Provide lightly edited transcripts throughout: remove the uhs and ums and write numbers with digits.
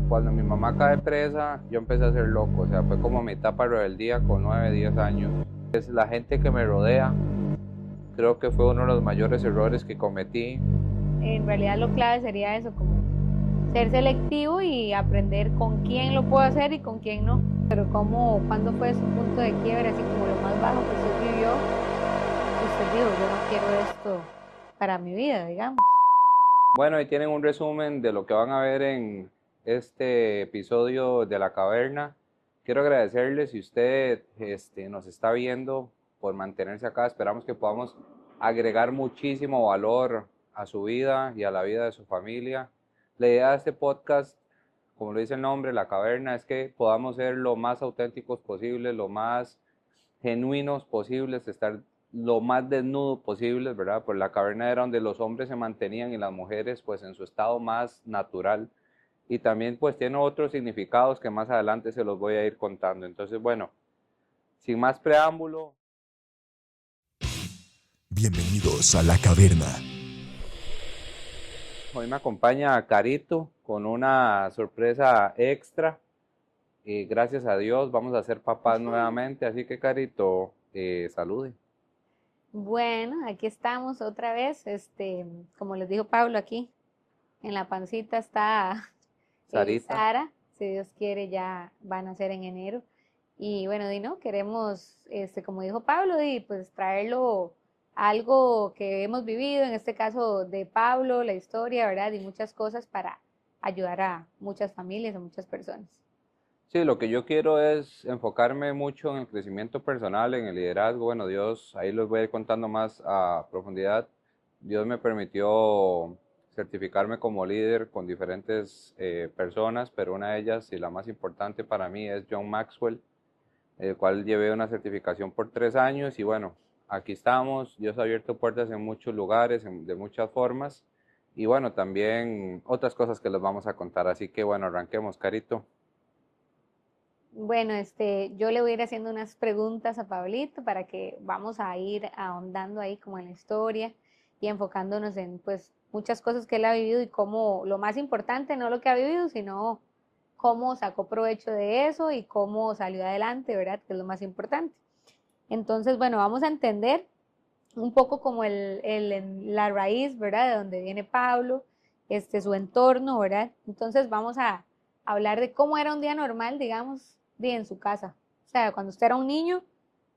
cuando mi mamá cae presa, yo empecé a ser loco, o sea, fue como mi etapa de rebeldía con 9, 10 años. Es la gente que me rodea, creo que fue uno de los mayores errores que cometí. En realidad lo clave sería eso, como ser selectivo y aprender con quién lo puedo hacer y con quién no. Pero cómo, cuándo fue su punto de quiebre, así como lo más bajo que usted vivió, usted dijo, yo no quiero esto para mi vida, digamos. Bueno, ahí tienen un resumen de lo que van a ver en este episodio de La Caverna. Quiero agradecerle si usted nos está viendo por mantenerse acá. Esperamos que podamos agregar muchísimo valor a su vida y a la vida de su familia. La idea de este podcast, como lo dice el nombre, La Caverna, es que podamos ser lo más auténticos posible, lo más genuinos posibles, estar lo más desnudo posible, ¿verdad? Pues la caverna era donde los hombres se mantenían y las mujeres pues en su estado más natural. Y también pues tiene otros significados que más adelante se los voy a ir contando. Entonces, bueno, sin más preámbulo. Bienvenidos a la caverna. Hoy me acompaña Carito con una sorpresa extra. Gracias a Dios vamos a ser papás nuevamente, así que Carito, salude. Bueno, aquí estamos otra vez, como les dijo Pablo aquí, en la pancita está Sarita. Sara, si Dios quiere ya van a ser en enero. Y bueno, Dino, queremos, como dijo Pablo, y pues traerlo algo que hemos vivido, en este caso de Pablo, la historia, ¿verdad? Y muchas cosas para ayudar a muchas familias, a muchas personas. Sí, lo que yo quiero es enfocarme mucho en el crecimiento personal, en el liderazgo. Bueno, Dios, ahí los voy a ir contando más a profundidad. Dios me permitió certificarme como líder con diferentes personas, pero una de ellas y la más importante para mí es John Maxwell, el cual llevé una certificación por 3 años y bueno, aquí estamos. Dios ha abierto puertas en muchos lugares, de muchas formas y bueno, también otras cosas que les vamos a contar. Así que bueno, arranquemos, Carito. Bueno, yo le voy a ir haciendo unas preguntas a Pablito para que vamos a ir ahondando ahí como en la historia y enfocándonos en pues muchas cosas que él ha vivido y cómo lo más importante, no lo que ha vivido, sino cómo sacó provecho de eso y cómo salió adelante, ¿verdad? Que es lo más importante. Entonces, bueno, vamos a entender un poco como la raíz, ¿verdad? De donde viene Pablo, su entorno, ¿verdad? Entonces vamos a hablar de cómo era un día normal, digamos, en su casa. O sea, cuando usted era un niño,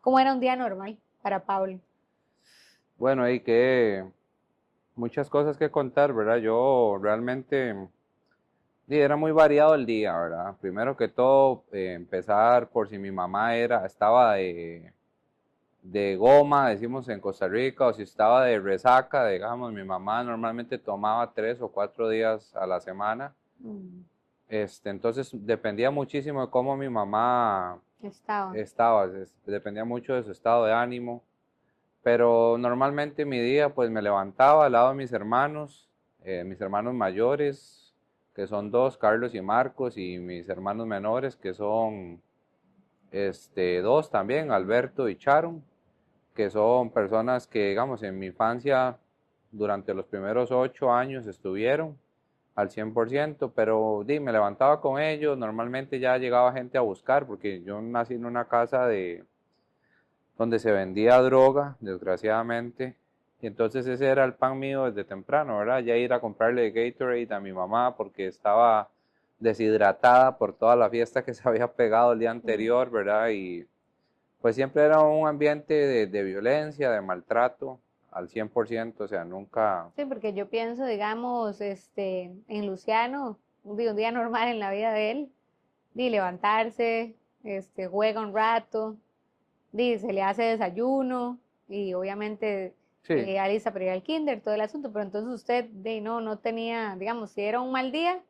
cómo era un día normal para Pablo. Bueno, y que muchas cosas que contar, ¿verdad? Yo realmente sí, era muy variado el día, ¿verdad? Primero que todo, empezar por si mi mamá estaba de goma, decimos en Costa Rica, o si estaba de resaca, digamos, mi mamá normalmente tomaba 3 o 4 días a la semana. Mm, Entonces dependía muchísimo de cómo mi mamá estaba. estaba, dependía mucho de su estado de ánimo. Pero normalmente mi día pues me levantaba al lado de mis hermanos mayores, que son dos, Carlos y Marcos, y mis hermanos menores, que son dos también, Alberto y Sharon, que son personas que, digamos, en mi infancia, durante los primeros 8 años estuvieron al 100%, pero me levantaba con ellos, normalmente ya llegaba gente a buscar, porque yo nací en una casa donde se vendía droga, desgraciadamente. Y entonces ese era el pan mío desde temprano, ¿verdad? Ya ir a comprarle Gatorade a mi mamá porque estaba deshidratada por toda la fiesta que se había pegado el día Mm. anterior, ¿verdad? Y pues siempre era un ambiente de violencia, de maltrato al 100%, o sea, nunca. Sí, porque yo pienso, digamos, en Luciano, un día normal en la vida de él, levantarse, juega un rato, se le hace desayuno y obviamente Sí, alista para ir al kinder, todo el asunto, pero entonces usted no tenía, digamos, si era un mal día,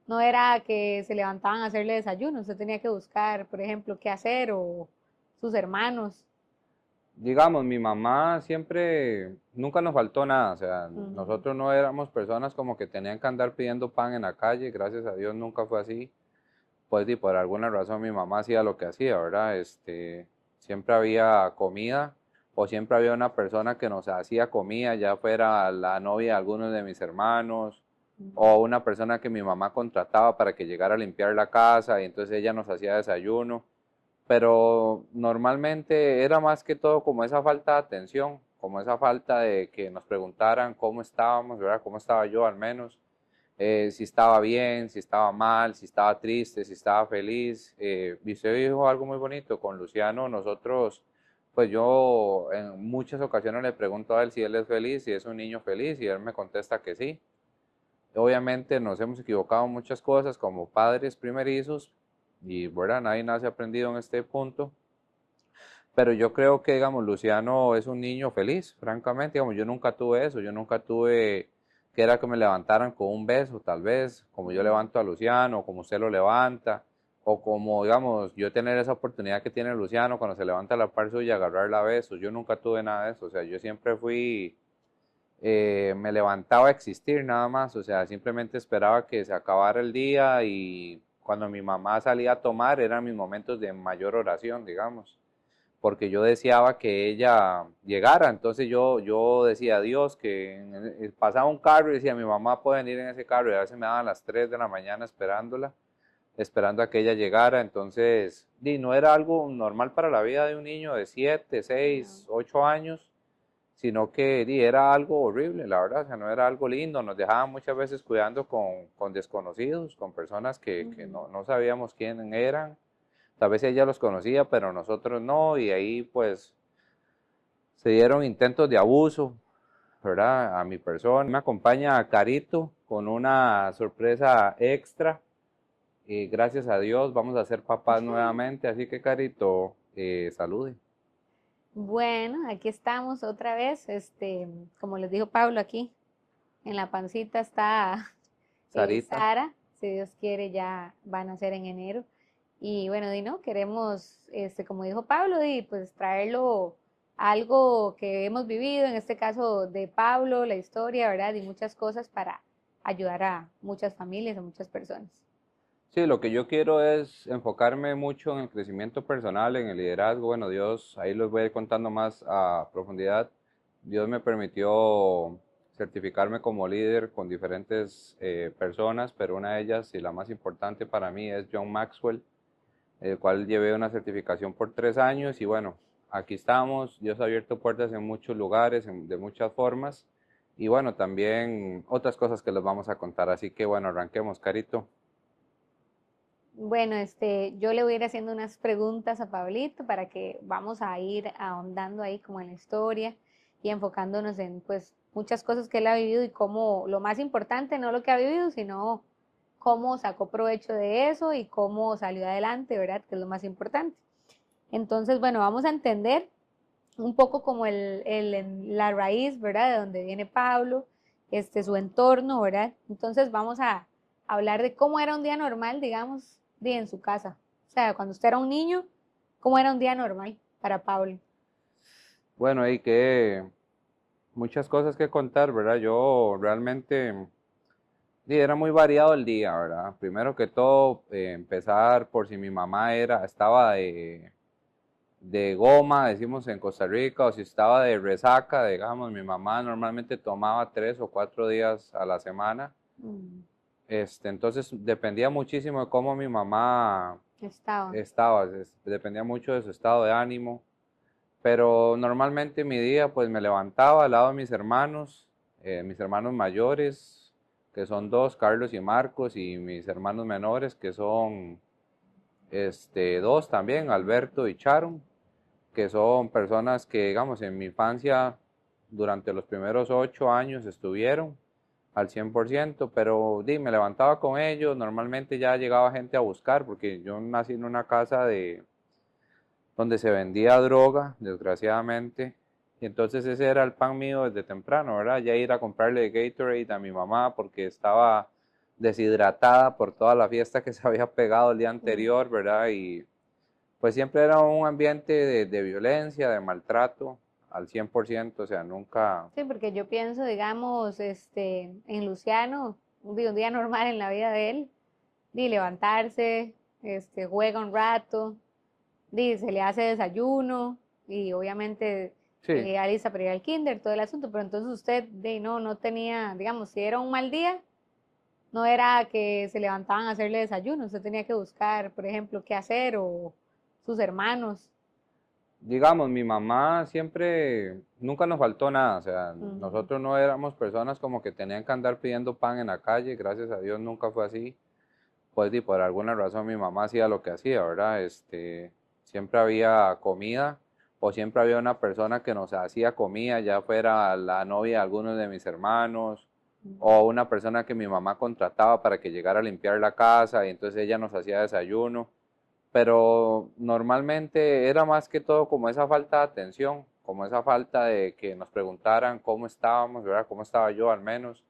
no era que se levantaban a hacerle desayuno, usted tenía que buscar, por ejemplo, qué hacer o sus hermanos. digamos, mi mamá siempre, nunca nos faltó nada, o sea, Ujú. nosotros no éramos personas como que tenían que andar pidiendo pan en la calle, gracias a Dios nunca fue así. Pues y por alguna razón mi mamá hacía lo que hacía, ¿verdad? Siempre había comida o siempre había una persona que nos hacía comida, ya fuera la novia de algunos de mis hermanos o una persona que mi mamá contrataba para que llegara a limpiar la casa y entonces ella nos hacía desayuno, pero normalmente era más que todo como esa falta de atención, como esa falta de que nos preguntaran cómo estábamos, ¿verdad? Cómo estaba yo al menos, si estaba bien, si estaba mal, si estaba triste, si estaba feliz. Y usted dijo algo muy bonito, con Luciano nosotros, pues yo en muchas ocasiones le pregunto a él si él es feliz, si es un niño feliz, y él me contesta que sí. Obviamente nos hemos equivocado en muchas cosas como padres primerizos y, ¿verdad? Nadie nace aprendido en este punto, pero yo creo que, digamos, Luciano es un niño feliz, francamente, digamos, yo nunca tuve eso, yo nunca tuve que era que me levantaran con un beso, tal vez, como yo levanto a Luciano, como usted lo levanta, o como, digamos, yo tener esa oportunidad que tiene Luciano cuando se levanta a la par suya y agarrarla a besos, yo nunca tuve nada de eso, o sea, yo siempre fui me levantaba a existir nada más, o sea, simplemente esperaba que se acabara el día y cuando mi mamá salía a tomar eran mis momentos de mayor oración, digamos, porque yo deseaba que ella llegara, entonces yo decía a Dios que pasaba un carro y decía, mi mamá puede venir en ese carro y a veces me daban las 3 de la mañana esperándola, esperando a que ella llegara, entonces, no era algo normal para la vida de un niño de 7 No. 6 8 años, sino que era algo horrible, la verdad, o sea, no era algo lindo, nos dejaban muchas veces cuidando con desconocidos, con personas que Ujú. no sabíamos quién eran, tal vez ella los conocía, pero nosotros no, y ahí pues se dieron intentos de abuso, ¿verdad? A mi persona. Me acompaña Carito con una sorpresa extra, y gracias a Dios vamos a ser papás nuevamente, así que Carito, salude. Bueno, aquí estamos otra vez. Como les dijo Pablo aquí, en la pancita está Sarita. Sara. Si Dios quiere, ya van a ser en enero. Y bueno, no, queremos, como dijo Pablo, pues traerlo algo que hemos vivido, en este caso de Pablo, la historia, ¿verdad? Y muchas cosas para ayudar a muchas familias, a muchas personas. Sí, lo que yo quiero es enfocarme mucho en el crecimiento personal, en el liderazgo. Bueno, Dios, ahí los voy a ir contando más a profundidad. Dios me permitió certificarme como líder con diferentes personas, pero una de ellas y la más importante para mí es John Maxwell, el cual llevé una certificación por 3 años y bueno, aquí estamos. Dios ha abierto puertas en muchos lugares, de muchas formas y bueno, también otras cosas que les vamos a contar. Así que bueno, arranquemos, Carito. Bueno, yo le voy a ir haciendo unas preguntas a Pablito para que vamos a ir ahondando ahí como en la historia y enfocándonos en pues muchas cosas que él ha vivido y cómo lo más importante, no lo que ha vivido, sino cómo sacó provecho de eso y cómo salió adelante, ¿verdad? Que es lo más importante. Entonces, bueno, vamos a entender un poco como la raíz, ¿verdad? De donde viene Pablo, su entorno, ¿verdad? Entonces vamos a hablar de cómo era un día normal, digamos, en su casa. O sea, cuando usted era un niño, ¿cómo era un día normal para Pablo? Bueno, hay que muchas cosas que contar, ¿verdad? Yo realmente era muy variado el día, ¿verdad? Primero que todo, empezar por si mi mamá estaba de goma, decimos en Costa Rica, o si estaba de resaca, digamos, mi mamá normalmente tomaba 3 o 4 días a la semana. Mm, Entonces dependía muchísimo de cómo mi mamá estaba. estaba, dependía mucho de su estado de ánimo. Pero normalmente mi día pues me levantaba al lado de mis hermanos mayores, que son dos, Carlos y Marcos, y mis hermanos menores, que son dos también, Alberto y Sharon, que son personas que, digamos, en mi infancia, durante los primeros 8 años estuvieron al 100%, pero me levantaba con ellos, normalmente ya llegaba gente a buscar, porque yo nací en una casa donde se vendía droga, desgraciadamente. Y entonces ese era el pan mío desde temprano, ¿verdad? Ya ir a comprarle Gatorade a mi mamá porque estaba deshidratada por toda la fiesta que se había pegado el día Mm. anterior, ¿verdad? Y pues siempre era un ambiente de violencia, de maltrato al 100%, o sea, nunca... Sí, porque yo pienso, digamos, en Luciano, un día normal en la vida de él, de levantarse, juega un rato, se le hace desayuno y obviamente Sí, alista para ir al kinder, todo el asunto, pero entonces usted no tenía, digamos, si era un mal día, no era que se levantaban a hacerle desayuno, usted tenía que buscar, por ejemplo, qué hacer o sus hermanos. Digamos, mi mamá siempre, nunca nos faltó nada, o sea, Ujú, nosotros no éramos personas como que tenían que andar pidiendo pan en la calle, gracias a Dios nunca fue así. Pues y por alguna razón mi mamá hacía lo que hacía, ¿verdad? Siempre había comida o siempre había una persona que nos hacía comida, ya fuera la novia de algunos de mis hermanos ujú, o una persona que mi mamá contrataba para que llegara a limpiar la casa y entonces ella nos hacía desayuno, pero normalmente era más que todo como esa falta de atención, como esa falta de que nos preguntaran cómo estábamos, ¿verdad? Cómo estaba yo al menos,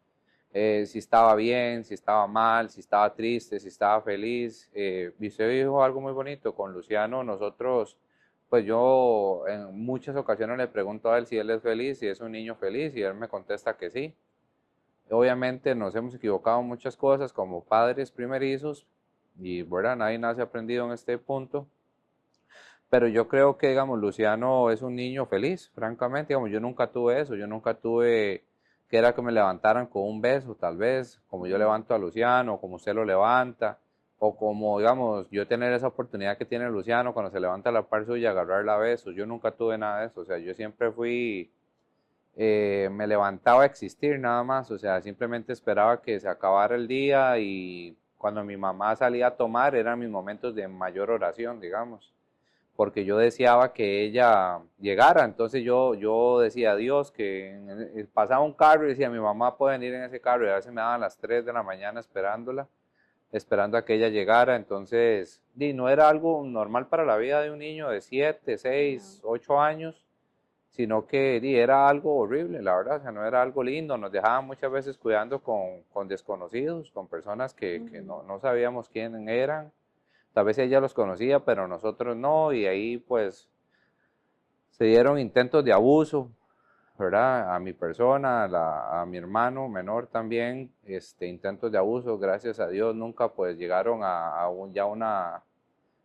si estaba bien, si estaba mal, si estaba triste, si estaba feliz. Y usted dijo algo muy bonito, con Luciano nosotros, pues yo en muchas ocasiones le pregunto a él si él es feliz, si es un niño feliz, y él me contesta que sí. Obviamente nos hemos equivocado en muchas cosas como padres primerizos, y bueno, nadie nace aprendido en este punto, pero yo creo que, digamos, Luciano es un niño feliz, francamente, digamos, yo nunca tuve eso, yo nunca tuve que era que me levantaran con un beso, tal vez, como yo ujú, levanto a Luciano, como usted lo levanta, o como, digamos, yo tener esa oportunidad que tiene Luciano cuando se levanta a la par suya, agarrarla a besos, yo nunca tuve nada de eso, o sea, yo siempre fui, me levantaba a existir nada más, o sea, simplemente esperaba que se acabara el día y cuando mi mamá salía a tomar eran mis momentos de mayor oración, digamos porque yo deseaba que ella llegara. Entonces yo decía a Dios que pasaba un carro y decía, mi mamá puede venir en ese carro y a veces me daban las 3 de la mañana esperándola, esperando a que ella llegara. Entonces, no era algo normal para la vida de un niño de 7 no, 6 8 años, sino que era algo horrible, la verdad, o sea, no era algo lindo. Nos dejaban muchas veces cuidando con desconocidos, con personas que ujú. no sabíamos quién eran. Tal vez ella los conocía, pero nosotros no, y ahí pues se dieron intentos de abuso, ¿verdad? A mi persona, a mi hermano menor también, intentos de abuso, gracias a Dios nunca pues llegaron ya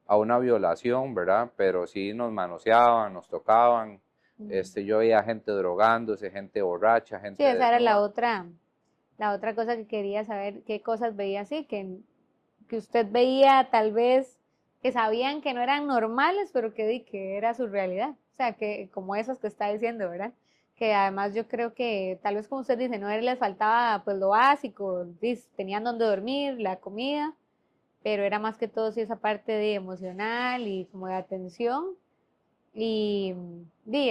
a una violación, ¿verdad? Pero sí nos manoseaban, nos tocaban, Mm. yo veía gente drogándose, gente borracha, Sí, gente esa era desnuda. la otra cosa que quería saber, qué cosas veía así, que usted veía tal vez que sabían que no eran normales, pero que era su realidad. O sea, que como esas que está diciendo, ¿verdad? Que además yo creo que tal vez como usted dice, no les faltaba pues lo básico, tenían donde dormir, la comida, pero era más que todo sí esa parte de emocional y como de atención y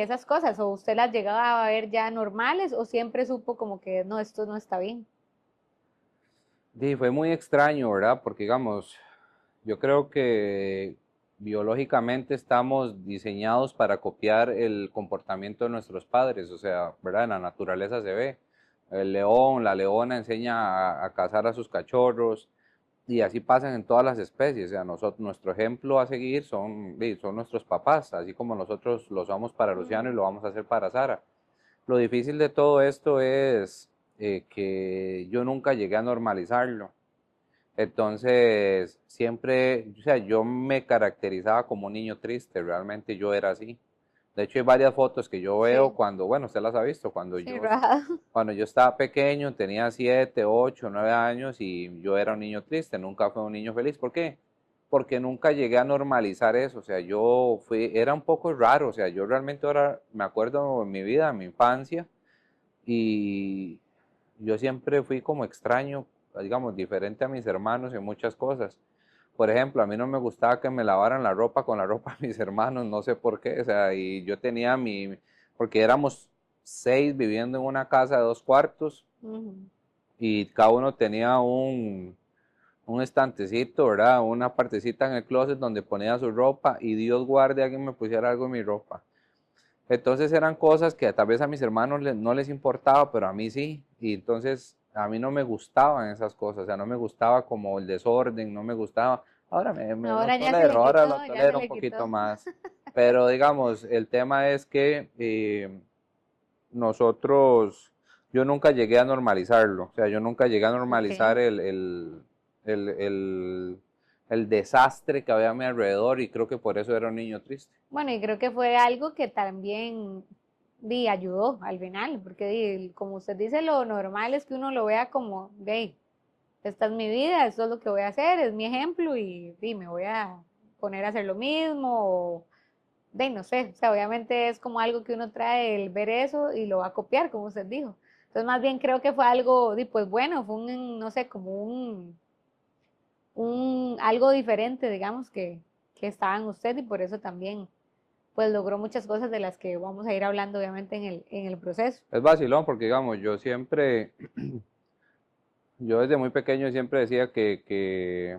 esas cosas, o usted las llegaba a ver ya normales o siempre supo como que no, esto no está bien. Sí, fue muy extraño, ¿verdad? Porque digamos, yo creo que biológicamente estamos diseñados para copiar el comportamiento de nuestros padres, o sea, ¿verdad? En la naturaleza se ve. El león, la leona enseña a cazar a sus cachorros y así pasan en todas las especies. O sea, nosotros, nuestro ejemplo a seguir son nuestros papás, así como nosotros lo somos para Luciano y Ujú, lo vamos a hacer para Sara. Lo difícil de todo esto es que yo nunca llegué a normalizarlo. Entonces, siempre, o sea, yo me caracterizaba como un niño triste, realmente yo era así. De hecho, hay varias fotos que yo veo sí, cuando, bueno, usted las ha visto, sí, rajado. cuando yo estaba pequeño, tenía 7, 8, 9 años y yo era un niño triste, nunca fui un niño feliz. ¿Por qué? Porque nunca llegué a normalizar eso, o sea, era un poco raro, o sea, yo realmente ahora me acuerdo en mi vida, en mi infancia, y yo siempre fui como extraño, digamos, diferente a mis hermanos en muchas cosas. Por ejemplo, a mí no me gustaba que me lavaran la ropa con la ropa de mis hermanos, no sé por qué, o sea, y yo tenía porque éramos 6 viviendo en una casa de 2 cuartos Ujú. y cada uno tenía un estantecito, ¿verdad? Una partecita en el closet donde ponía su ropa y Dios guarde a alguien me pusiera algo en mi ropa. Entonces eran cosas que tal vez a mis hermanos no les importaba, pero a mí sí. Y entonces a mí no me gustaban esas cosas, o sea, no me gustaba como el desorden, no me gustaba. Ahora me lo Ahora ya se le tolero, ahora lo quitó, ya se tolero un le poquito quitó. más. Pero digamos, el tema es que nosotros, yo nunca llegué a normalizarlo, o sea, yo nunca llegué a normalizar Ok. el, el, el desastre que había a mi alrededor y creo que por eso era un niño triste. Bueno, y creo que fue algo que también ayudó al final, porque como usted dice, lo normal es que uno lo vea como gay, esta es mi vida, esto es lo que voy a hacer, es mi ejemplo y me voy a poner a hacer lo mismo, o de no sé, o sea, obviamente es como algo que uno trae el ver eso y lo va a copiar, como usted dijo. Entonces, más bien creo que fue algo, pues bueno, fue un, no sé, como algo diferente, digamos, que estaba en usted y por eso también, pues logró muchas cosas de las que vamos a ir hablando, obviamente, en el proceso. Es vacilón porque, digamos, yo desde muy pequeño siempre decía que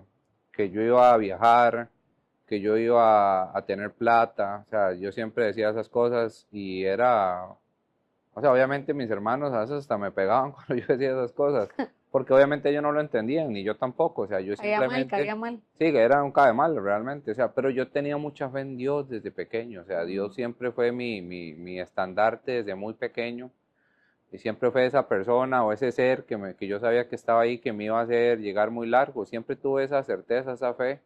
yo iba a viajar, que yo iba a tener plata, o sea, yo siempre decía esas cosas y o sea, obviamente mis hermanos a veces hasta me pegaban cuando yo decía esas cosas, porque obviamente ellos no lo entendían, ni yo tampoco, o sea, yo Caía mal, simplemente, caía mal. sí, que era un cabe mal realmente, o sea, pero yo tenía mucha fe en Dios desde pequeño, o sea, Dios Mm. siempre fue mi estandarte desde muy pequeño, y siempre fue esa persona o ese ser que yo sabía que estaba ahí, que me iba a hacer llegar muy largo, siempre tuve esa certeza, esa fe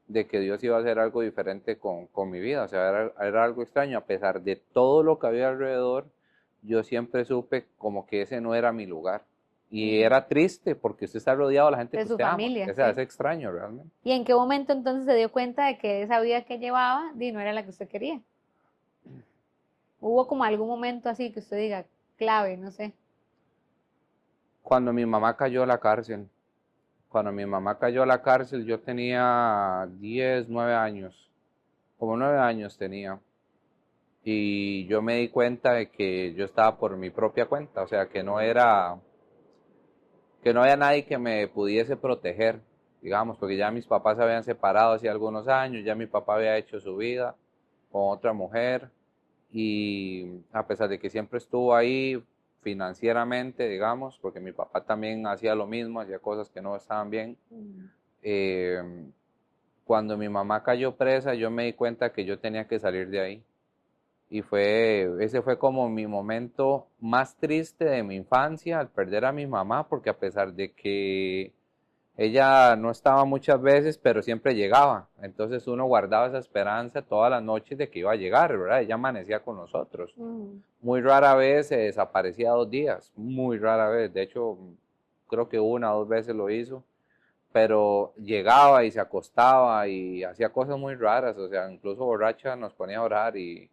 de que Dios iba a hacer algo diferente con mi vida, o sea, era algo extraño, a pesar de todo lo que había alrededor, yo siempre supe como que ese no era mi lugar. Y Mm. era triste porque usted está rodeado de la gente De que su usted ama, familia, o sea, sí. es extraño realmente. ¿Y en qué momento entonces se dio cuenta de que esa vida que llevaba, no era la que usted quería? ¿Hubo como algún momento así que usted diga clave, no sé? Cuando mi mamá cayó a la cárcel, cuando mi mamá cayó a la cárcel, yo tenía 10 9 años, como 9 años tenía. Y yo me di cuenta de que yo estaba por mi propia cuenta, o sea, que no había nadie que me pudiese proteger, digamos, porque ya mis papás se habían separado hace algunos años, ya mi papá había hecho su vida con otra mujer y a pesar de que siempre estuvo ahí financieramente, digamos, porque mi papá también hacía lo mismo, hacía cosas que no estaban bien, Mm. eh, cuando mi mamá cayó presa, yo me di cuenta que yo tenía que salir de ahí. Y ese fue como mi momento más triste de mi infancia al perder a mi mamá, porque a pesar de que ella no estaba muchas veces, pero siempre llegaba. Entonces uno guardaba esa esperanza todas las noches de que iba a llegar, ¿verdad? Ella amanecía con nosotros. Mm. Muy rara vez se desaparecía 2 días, muy rara vez. De hecho, creo que 1 o 2 veces lo hizo, pero llegaba y se acostaba y hacía cosas muy raras, o sea, incluso borracha nos ponía a orar y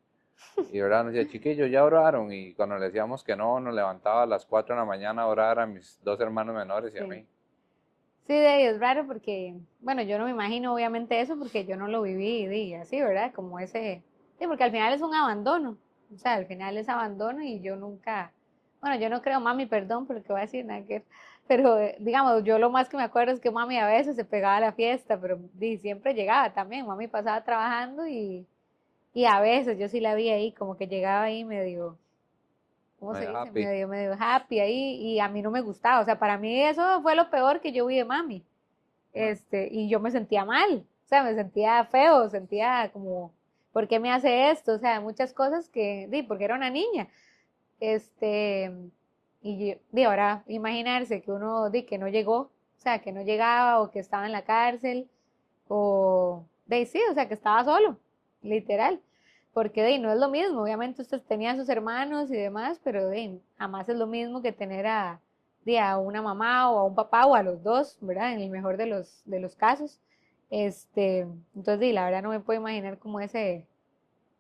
verdad, nos decía, chiquillos, ya oraron. Y cuando le decíamos que no, nos levantaba a las 4 de la mañana a orar a mis 2 hermanos menores y a Sí. mí. Sí, de ahí es raro porque, bueno, yo no me imagino obviamente eso porque yo no lo viví así, ¿verdad? Como ese, sí, porque al final es un abandono, o sea, al final es abandono y yo nunca, bueno, yo no creo, mami, perdón por lo que voy a decir, nada que ver, pero digamos, yo lo más que me acuerdo es que mami a veces se pegaba a la fiesta, pero siempre llegaba también, mami pasaba trabajando y a veces yo sí la vi ahí, como que llegaba ahí medio, ¿cómo Muy se dice? happy. Medio happy ahí y a mí no me gustaba, o sea, para mí eso fue lo peor que yo vi de mami, y yo me sentía mal, o sea, me sentía feo, sentía como, ¿por qué me hace esto? O sea, muchas cosas que, porque era una niña, este, ahora imaginarse que uno, que no llegó, o sea, que no llegaba o que estaba en la cárcel, o, sí, o sea, que estaba solo, literal, porque no es lo mismo, obviamente usted tenía a sus hermanos y demás, pero jamás es lo mismo que tener a una mamá o a un papá o a los dos, ¿verdad? En el mejor de los casos. Entonces, la verdad no me puedo imaginar como ese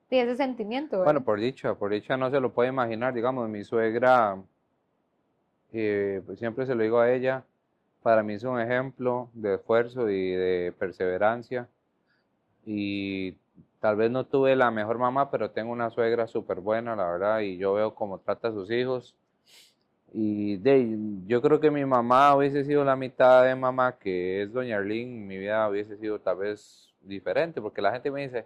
sentimiento, Bueno, ¿verdad? por dicha no se lo puede imaginar, digamos, mi suegra, pues siempre se lo digo a ella, para mí es un ejemplo de esfuerzo y de perseverancia. Y tal vez no tuve la mejor mamá, pero tengo una suegra súper buena, la verdad, y yo veo cómo trata a sus hijos. Yo creo que mi mamá hubiese sido la mitad de mamá que es doña Arlene, mi vida hubiese sido tal vez diferente, porque la gente me dice,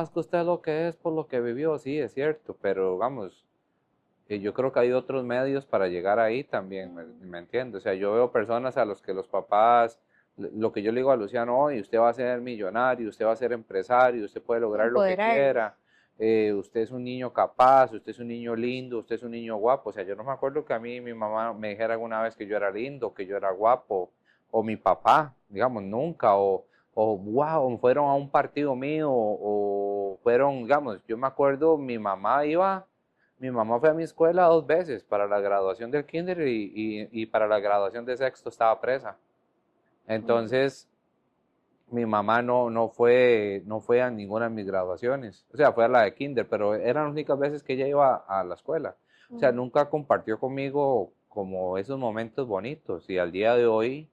es que usted es lo que es por lo que vivió, sí, es cierto, pero vamos, yo creo que hay otros medios para llegar ahí también, ¿me entiende? O sea, yo veo personas a los que los papás, lo que yo le digo a Luciano hoy, usted va a ser millonario, usted va a ser empresario, usted puede lograr lo que Empoderarlos. quiera, usted es un niño capaz, usted es un niño lindo, usted es un niño guapo. O sea, yo no me acuerdo que a mí mi mamá me dijera alguna vez que yo era lindo, que yo era guapo, o mi papá, digamos, nunca, o wow, fueron a un partido mío, o fueron, digamos, yo me acuerdo, mi mamá fue a mi escuela 2 veces, para la graduación del kinder y para la graduación de sexto estaba presa. Ujú. Entonces, mi mamá no fue a ninguna de mis graduaciones, o sea, fue a la de kinder, pero eran las únicas veces que ella iba a la escuela. O sea, Ujú. nunca compartió conmigo como esos momentos bonitos. Y al día de hoy,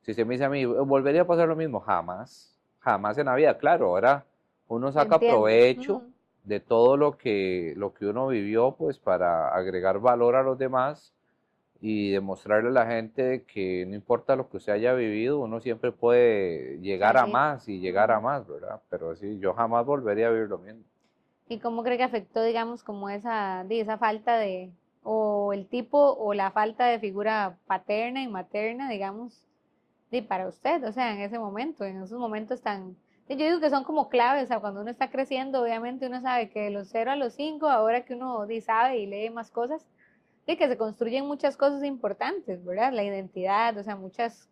si usted me dice a mí, ¿volvería a pasar lo mismo? Jamás, jamás en la vida. Claro, ahora uno Lo saca entiendo. provecho Ujú. de todo lo que uno vivió, pues para agregar valor a los demás y demostrarle a la gente que no importa lo que usted haya vivido, uno siempre puede llegar a Salir. más y llegar a Ujú. más, ¿verdad? Pero sí, yo jamás volvería a vivir lo mismo. ¿Y cómo cree que afectó, digamos, como esa falta de, o el tipo o la falta de figura paterna y materna, digamos, para usted, o sea, en ese momento, en esos momentos tan, yo digo que son como claves, o sea, cuando uno está creciendo, obviamente uno sabe que de los 0 a los 5, ahora que uno sabe y lee más cosas, de que se construyen muchas cosas importantes, ¿verdad? La identidad, o sea, muchas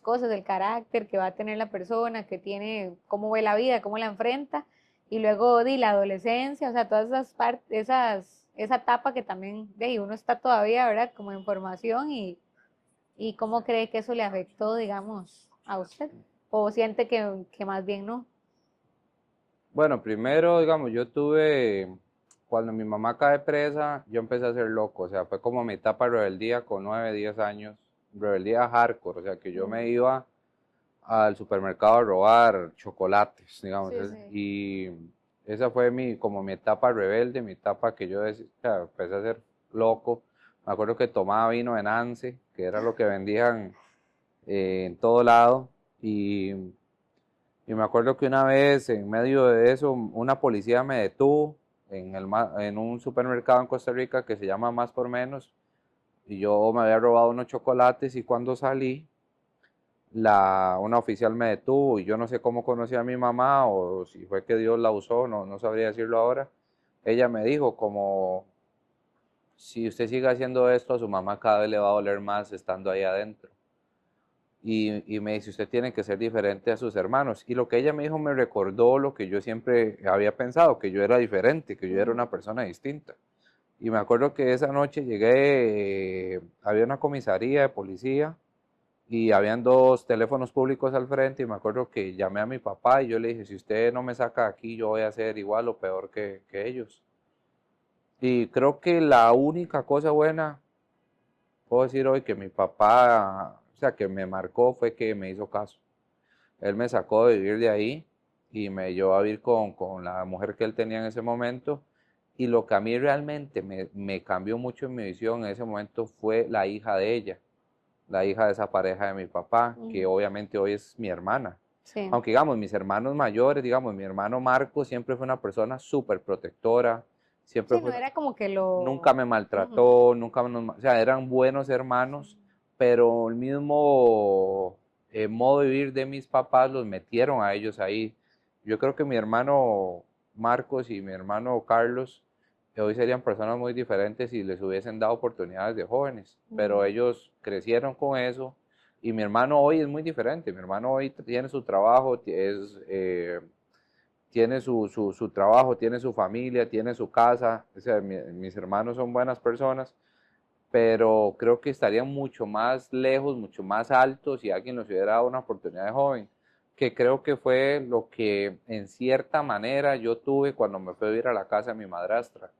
cosas, el carácter que va a tener la persona, que tiene, cómo ve la vida, cómo la enfrenta, y luego la adolescencia, o sea, todas esas partes, esa etapa que también uno está todavía, ¿verdad? Como en formación y cómo cree que eso le afectó, digamos, a usted, o siente que más bien no. Bueno, primero, digamos, cuando mi mamá cae presa, yo empecé a ser loco, o sea, fue como mi etapa de rebeldía con 9, 10 años, rebeldía hardcore, o sea, que yo me Ujú. iba al supermercado a robar chocolates, digamos, Sí, sí. y esa fue como mi etapa rebelde, mi etapa que yo decía, o sea, empecé a ser loco. Me acuerdo que tomaba vino de Nance, que era lo que vendían en todo lado, y, y me acuerdo que una vez en medio de eso, una policía me detuvo en un supermercado en Costa Rica que se llama Más por Menos, y yo me había robado unos chocolates y cuando salí, una oficial me detuvo y yo no sé cómo conocí a mi mamá o si fue que Dios la usó, no sabría decirlo ahora. Ella me dijo como, si usted sigue haciendo esto, a su mamá cada vez le va a doler más estando ahí adentro. Y me dice, usted tiene que ser diferente a sus hermanos. Y lo que ella me dijo me recordó lo que yo siempre había pensado, que yo era diferente, que yo era una Ujú. persona distinta. Y me acuerdo que esa noche llegué, había una comisaría de policía y habían dos teléfonos públicos al frente y me acuerdo que llamé a mi papá y yo le dije, si usted no me saca de aquí, yo voy a ser igual o peor que ellos. Y creo que la única cosa buena, puedo decir hoy, que mi papá, o sea, que me marcó fue que me hizo caso. Él me sacó de vivir de ahí y me llevó a vivir con la mujer que él tenía en ese momento. Y lo que a mí realmente me cambió mucho en mi visión en ese momento fue la hija de ella, la hija de esa pareja de mi papá, que Ujú. obviamente hoy es mi hermana. Sí. Aunque digamos, mis hermanos mayores, digamos, mi hermano Marco siempre fue una persona súper protectora, siempre Sí, fue, no era como que nunca lo... me Ujú. maltrató, o sea, eran buenos hermanos, pero el mismo modo de vivir de mis papás los metieron a ellos ahí. Yo creo que mi hermano Marcos y mi hermano Carlos hoy serían personas muy diferentes si les hubiesen dado oportunidades de jóvenes, pero Ujú. ellos crecieron con eso y mi hermano hoy es muy diferente. Mi hermano hoy tiene su trabajo, tiene su trabajo, tiene su familia, tiene su casa. O sea, mis hermanos son buenas personas, pero creo que estarían mucho más lejos, mucho más altos si alguien les hubiera dado una oportunidad de joven, que creo que fue lo que en cierta manera yo tuve cuando me fui a vivir a la casa de mi madrastra,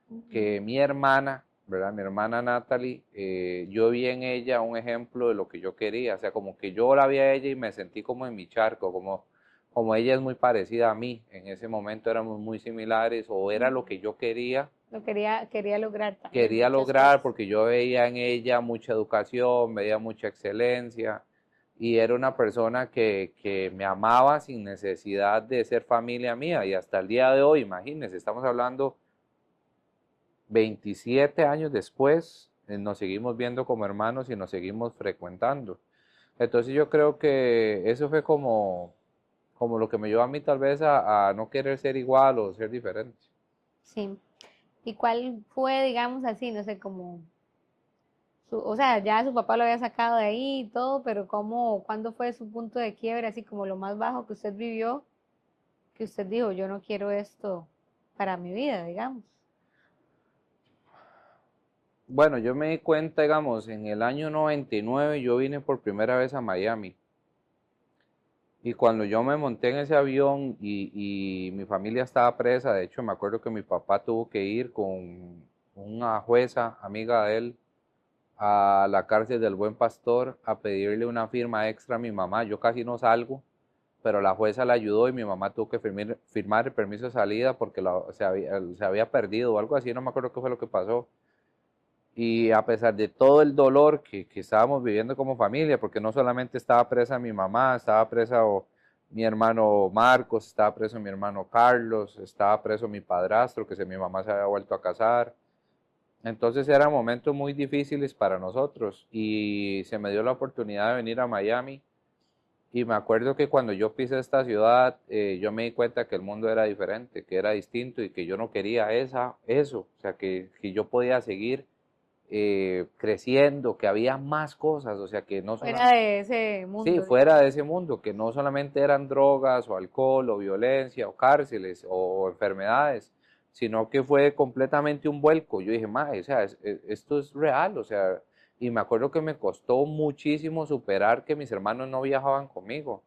Ujú. que mi hermana, ¿verdad? Mi hermana Natalie, yo vi en ella un ejemplo de lo que yo quería, o sea, como que yo la vi a ella y me sentí como en mi charco, como ella es muy parecida a mí, en ese momento éramos muy similares o era lo Ujú. que yo quería, Quería lograr también quería muchas lograr cosas. porque yo veía en ella mucha educación, veía mucha excelencia y era una persona que me amaba sin necesidad de ser familia mía y hasta el día de hoy, imagínense, estamos hablando 27 años después, nos seguimos viendo como hermanos y nos seguimos frecuentando. Entonces yo creo que eso fue como lo que me llevó a mí tal vez a no querer ser igual o ser diferente. Sí. ¿Y cuál fue, digamos así, no sé, como, o sea, ya su papá lo había sacado de ahí y todo, pero cuándo fue su punto de quiebre, así como lo más bajo que usted vivió, que usted dijo, yo no quiero esto para mi vida, digamos? Bueno, yo me di cuenta, digamos, en el año 99 yo vine por primera vez a Miami. Y cuando yo me monté en ese avión y mi familia estaba presa, de hecho me acuerdo que mi papá tuvo que ir con una jueza, amiga de él, a la cárcel del Buen Pastor a pedirle una firma extra a mi mamá. Yo casi no salgo, pero la jueza la ayudó y mi mamá tuvo que firmar el permiso de salida porque se había perdido o algo así, no me acuerdo qué fue lo que pasó. Y a pesar de todo el dolor que estábamos viviendo como familia, porque no solamente estaba presa mi mamá, estaba presa mi hermano Marcos, estaba preso mi hermano Carlos, estaba preso mi padrastro, mi mamá se había vuelto a casar. Entonces eran momentos muy difíciles para nosotros y se me dio la oportunidad de venir a Miami y me acuerdo que cuando yo pisé esta ciudad, yo me di cuenta que el mundo era diferente, que era distinto y que yo no quería eso, o sea, que yo podía seguir creciendo, que había más cosas, o sea, que no Fuera solamente, de ese sí, mundo, fuera digamos. de ese mundo, que no solamente eran drogas o alcohol o violencia o cárceles o enfermedades, sino que fue completamente un vuelco. Yo dije, mae, o sea, esto es real, o sea, y me acuerdo que me costó muchísimo superar que mis hermanos no viajaban conmigo,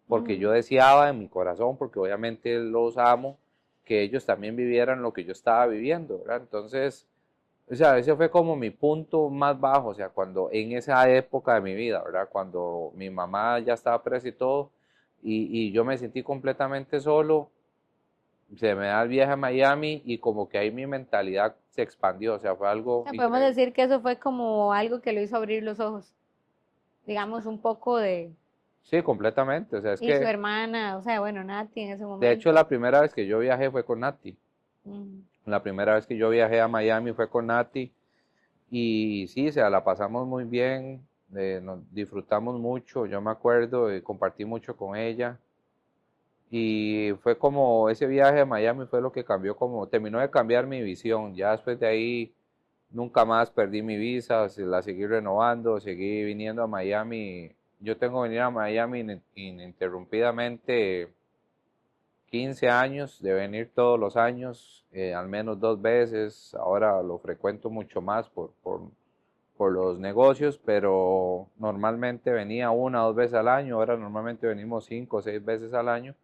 porque yo Ujú. deseaba en mi corazón, porque obviamente los amo, que ellos también vivieran lo que yo estaba viviendo, ¿verdad? Entonces, o sea, ese fue como mi punto más bajo, o sea, cuando en esa época de mi vida, ¿verdad? Cuando mi mamá ya estaba presa y todo, y yo me sentí completamente solo, se me da el viaje a Miami y como que ahí mi mentalidad se expandió, o sea, fue O algo sea, podemos increíble. decir que eso fue como algo que lo hizo abrir los ojos, digamos, un poco de... Sí, completamente, o sea, es Y su que, hermana, o sea, bueno, Nati en ese de hecho, momento. la primera vez que yo viajé fue con Nati. Ujú. La primera vez que yo viajé a Miami fue con Nati. Y sí, o sea, la pasamos muy bien, nos disfrutamos mucho, yo me acuerdo, compartí mucho con ella y fue como ese viaje a Miami fue lo que cambió, como terminó de cambiar mi visión, ya después de ahí nunca más perdí mi visa, la seguí renovando, seguí viniendo a Miami, yo tengo que venir a Miami ininterrumpidamente 15 años de venir todos los años, al menos 2 veces, ahora lo frecuento mucho más por los negocios, pero normalmente venía 1 o 2 veces al año, ahora normalmente venimos 5 o 6 veces al año,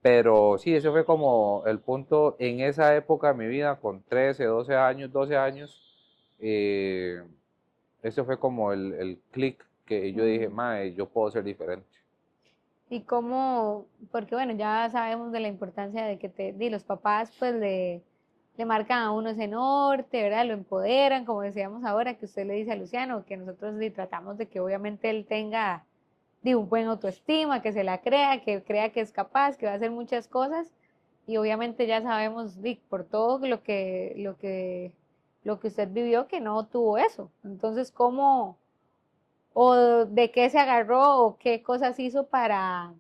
pero sí, ese fue como el punto en esa época de mi vida, con 13, 12 años, 12 años, eh, ese fue como el clic que yo dije, Ujú. mae, yo puedo ser diferente. Y cómo, porque bueno, ya sabemos de la importancia de que los papás pues le marcan a uno ese norte, ¿verdad? Lo empoderan, como decíamos ahora, que usted le dice a Luciano, que nosotros tratamos de que obviamente él tenga un buen autoestima, que se la crea, que crea que es capaz, que va a hacer muchas cosas. Y obviamente ya sabemos por todo lo que usted vivió que no tuvo eso. Entonces, ¿cómo o de qué se agarró o qué cosas hizo para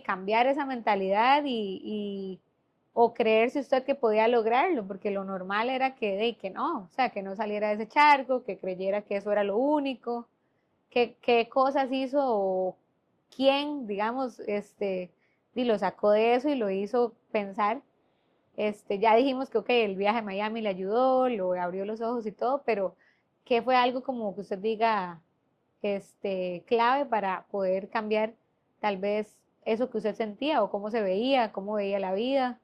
cambiar esa mentalidad o creerse usted que podía lograrlo? Porque lo normal era que no, o sea, que no saliera de ese charco, que creyera que eso era lo único. ¿Qué cosas hizo o quién, digamos, lo sacó de eso y lo hizo pensar? Ya dijimos que, ok, el viaje a Miami le ayudó, lo abrió los ojos y todo, pero ¿qué fue algo como que usted diga, clave para poder cambiar tal vez eso que usted sentía o cómo veía la vida,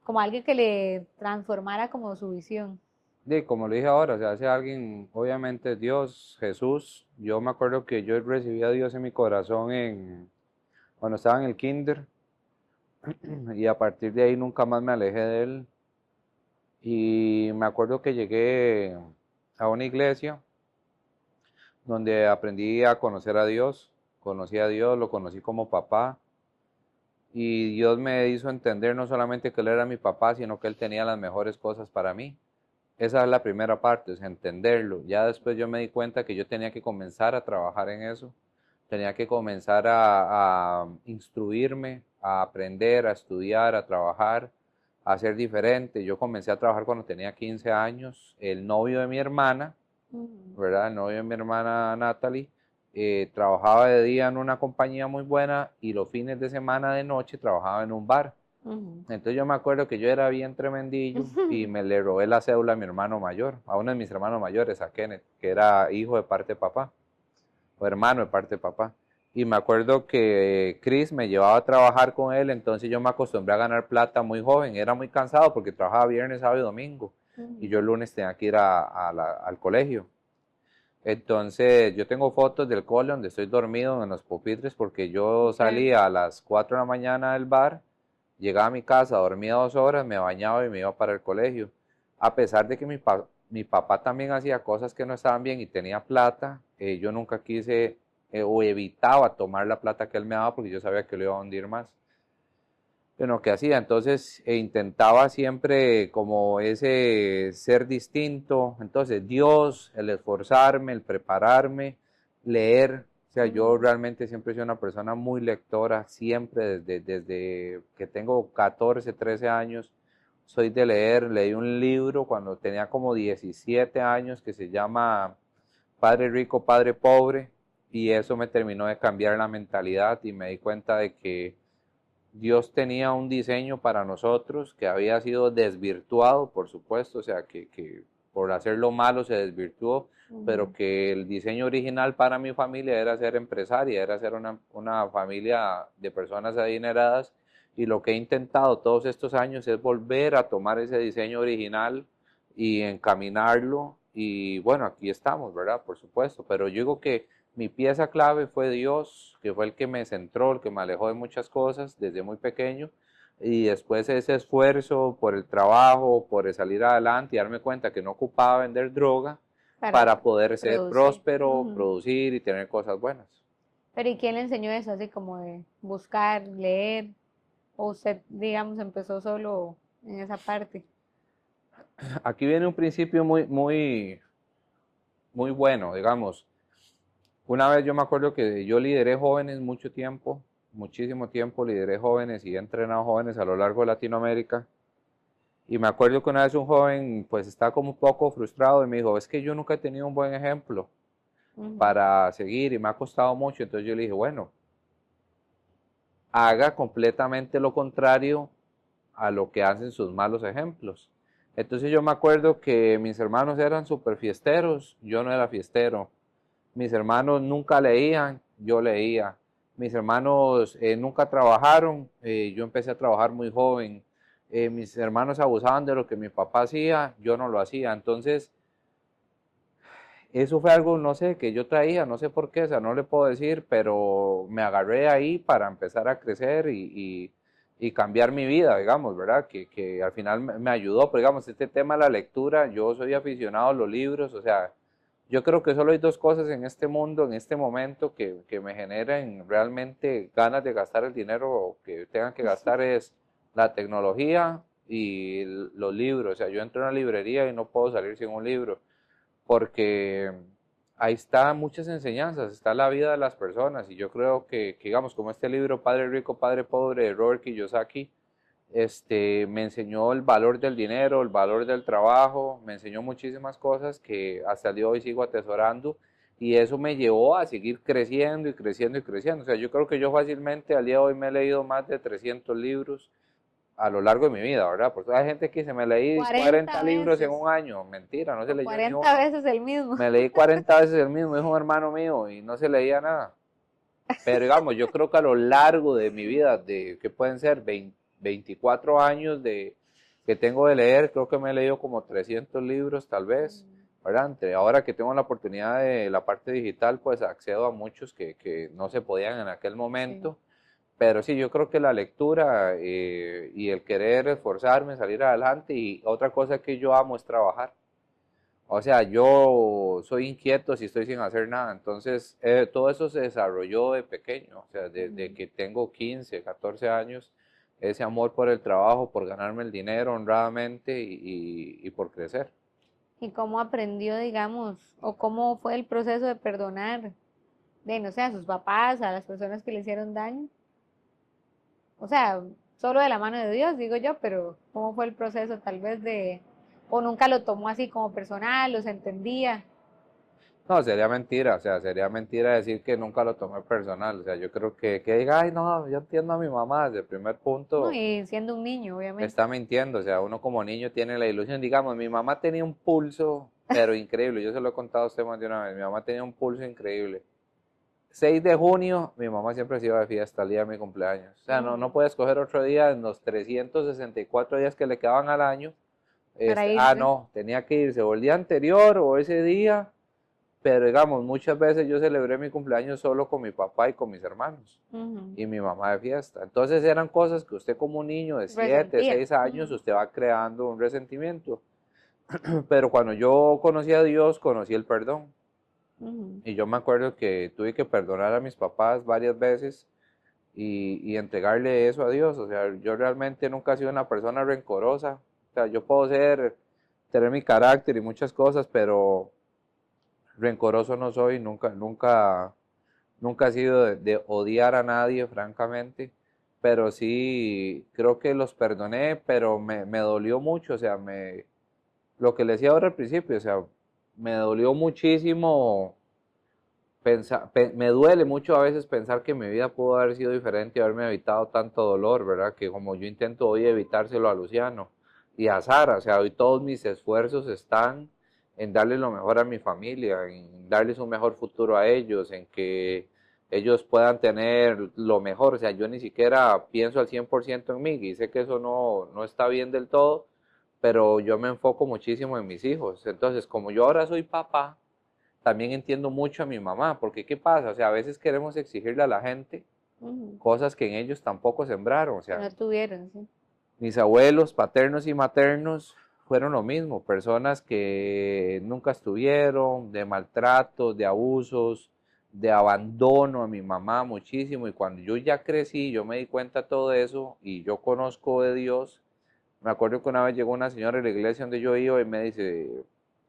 como alguien que le transformara como su visión? Y como le dije ahora, o sea, hace alguien, obviamente Dios, Jesús, yo me acuerdo que yo recibí a Dios en mi corazón cuando estaba en el kinder y a partir de ahí nunca más me alejé de él. Y me acuerdo que llegué a una iglesia donde aprendí a conocer a Dios, conocí a Dios, lo conocí como papá y Dios me hizo entender no solamente que Él era mi papá, sino que Él tenía las mejores cosas para mí. Esa es la primera parte, es entenderlo. Ya después yo me di cuenta que yo tenía que comenzar a trabajar en eso, tenía que comenzar a instruirme, a aprender, a estudiar, a trabajar, a ser diferente. Yo comencé a trabajar cuando tenía 15 años. El novio de mi hermana, Ujú, ¿verdad? El novio de mi hermana Natalie, trabajaba de día en una compañía muy buena y los fines de semana de noche trabajaba en un bar. ujú. Entonces yo me acuerdo que yo era bien tremendillo y me le robé la cédula a mi hermano mayor, a uno de mis hermanos mayores, a Kenneth, que era hijo de parte de papá, o hermano de parte de papá. Y me acuerdo que Chris me llevaba a trabajar con él, entonces yo me acostumbré a ganar plata muy joven. Era muy cansado porque trabajaba viernes, sábado y domingo. Y Ujú. yo el lunes tenía que ir al colegio. Entonces yo tengo fotos del cole donde estoy dormido en los pupitres porque yo Ok. salía a las 4 de la mañana del bar, llegaba a mi casa, dormía 2 horas, me bañaba y me iba para el colegio. A pesar de que mi papá también hacía cosas que no estaban bien y tenía plata, yo nunca quise o evitaba tomar la plata que él me daba porque yo sabía que lo iba a hundir más en lo que hacía. Entonces intentaba siempre como ese ser distinto. Entonces Dios, el esforzarme, el prepararme, leer. O sea, yo Ujú. realmente siempre he sido una persona muy lectora, siempre desde que tengo 14, 13 años. Soy de leer, leí un libro cuando tenía como 17 años que se llama Padre Rico, Padre Pobre, y eso me terminó de cambiar la mentalidad y me di cuenta de que Dios tenía un diseño para nosotros que había sido desvirtuado, por supuesto, o sea, que por hacer lo malo se desvirtuó, pero Ujú. que el diseño original para mi familia era ser empresaria, era ser una familia de personas adineradas, y lo que he intentado todos estos años es volver a tomar ese diseño original y encaminarlo, y bueno, aquí estamos, ¿verdad? Por supuesto, pero yo digo que mi pieza clave fue Dios, que fue el que me centró, el que me alejó de muchas cosas desde muy pequeño. Y después ese esfuerzo por el trabajo, por salir adelante y darme cuenta que no ocupaba vender droga Para para poder ser producir. próspero, Ujú. producir y tener cosas buenas. Pero ¿y quién le enseñó eso? Así como de buscar, leer, o usted, digamos, empezó solo en esa parte. Aquí viene un principio muy bueno, digamos. Una vez yo me acuerdo que yo lideré jóvenes mucho tiempo, muchísimo tiempo, lideré jóvenes y he entrenado jóvenes a lo largo de Latinoamérica. Y me acuerdo que una vez un joven pues estaba como un poco frustrado y me dijo, es que yo nunca he tenido un buen ejemplo Ujú. para seguir y me ha costado mucho. Entonces yo le dije, bueno, haga completamente lo contrario a lo que hacen sus malos ejemplos. Entonces yo me acuerdo que mis hermanos eran súper fiesteros, yo no era fiestero. Mis hermanos nunca leían, yo leía. Mis hermanos nunca trabajaron, yo empecé a trabajar muy joven. Mis hermanos abusaban de lo que mi papá hacía, yo no lo hacía. Entonces, eso fue algo, no sé, que yo traía, no sé por qué, o sea, no le puedo decir, pero me agarré ahí para empezar a crecer y cambiar mi vida, digamos, ¿verdad? Que al final me ayudó, pero digamos, este tema de la lectura, yo soy aficionado a los libros, o sea, yo creo que solo hay dos cosas en este mundo, en este momento, que me generan realmente ganas de gastar el dinero que tengan que gastar, es la tecnología y los libros, o sea, yo entro a una librería y no puedo salir sin un libro porque ahí están muchas enseñanzas, está la vida de las personas y yo creo que, digamos, como este libro Padre Rico, Padre Pobre de Robert Kiyosaki, me enseñó el valor del dinero, el valor del trabajo, me enseñó muchísimas cosas que hasta el día de hoy sigo atesorando y eso me llevó a seguir creciendo y creciendo y creciendo. O sea, yo creo que yo fácilmente al día de hoy me he leído más de 300 libros a lo largo de mi vida, ¿verdad? Porque hay gente que se me leí 40 40 libros en veces, un año, mentira, no se o leyó ni 40 uno. veces el mismo. Me leí 40 veces el mismo, es un hermano mío y no se leía nada. Pero digamos, yo creo que a lo largo de mi vida, de que pueden ser 20, 24 años que tengo de leer, creo que me he leído como 300 libros tal vez, Mm. ¿verdad? Ahora que tengo la oportunidad de la parte digital, pues accedo a muchos que no se podían en aquel Sí. momento. Pero sí, yo creo que la lectura y el querer esforzarme, salir adelante y otra cosa que yo amo es trabajar. O sea, yo soy inquieto si estoy sin hacer nada, entonces todo eso se desarrolló de pequeño, o sea, desde Ujú. que tengo 15, 14 años, ese amor por el trabajo, por ganarme el dinero honradamente y por crecer. ¿Y cómo aprendió, digamos, o cómo fue el proceso de perdonar, de no sé, a sus papás, a las personas que le hicieron daño? O sea, solo de la mano de Dios, digo yo, pero ¿cómo fue el proceso tal vez de, o nunca lo tomó así como personal, los entendía? No, sería mentira, o sea, sería mentira decir que nunca lo tomé personal, o sea, yo creo que diga, ay, no, yo entiendo a mi mamá, desde el primer No, punto y siendo un niño, me obviamente. está mintiendo, o sea, uno como niño tiene la ilusión, digamos, mi mamá tenía un pulso, pero increíble, yo se lo he contado a usted más de una vez, mi mamá tenía un pulso increíble, 6 de junio, mi mamá siempre se iba de fiesta el día de mi cumpleaños. O sea, no puede escoger otro día en los 364 días que le quedaban al año. Para irse. No, tenía que irse o el día anterior o ese día, pero digamos, muchas veces yo celebré mi cumpleaños solo con mi papá y con mis hermanos Ujú. y mi mamá de fiesta. Entonces eran cosas que usted como un niño de 7, Resentía. 6 años, usted va creando un resentimiento. Pero cuando yo conocí a Dios, conocí el perdón. Ujú. Y yo me acuerdo que tuve que perdonar a mis papás varias veces y entregarle eso a Dios. O sea, yo realmente nunca he sido una persona rencorosa. O sea, yo puedo tener mi carácter y muchas cosas, pero rencoroso no soy, nunca he sido de odiar a nadie, francamente. Pero sí, creo que los perdoné, pero me dolió mucho. O sea, lo que le decía ahora al principio, o sea, me dolió muchísimo me duele mucho a veces pensar que mi vida pudo haber sido diferente y haberme evitado tanto dolor, ¿verdad? Que como yo intento hoy evitárselo a Luciano y a Sara, o sea, hoy todos mis esfuerzos están en darle lo mejor a mi familia, en darles un mejor futuro a ellos, en que ellos puedan tener lo mejor, o sea, yo ni siquiera pienso al 100% en mí y sé que eso no está bien del todo, pero yo me enfoco muchísimo en mis hijos. Entonces, como yo ahora soy papá, también entiendo mucho a mi mamá, porque ¿qué pasa? O sea, a veces queremos exigirle a la gente Ujú. cosas que en ellos tampoco sembraron. O Que sea, no tuvieron, sí. mis abuelos paternos y maternos fueron lo mismo, personas que nunca estuvieron, de maltratos, de abusos, de abandono a mi mamá muchísimo. Y cuando yo ya crecí, yo me di cuenta de todo eso y yo conozco de Dios. Me acuerdo que una vez llegó una señora a la iglesia donde yo iba y me dice,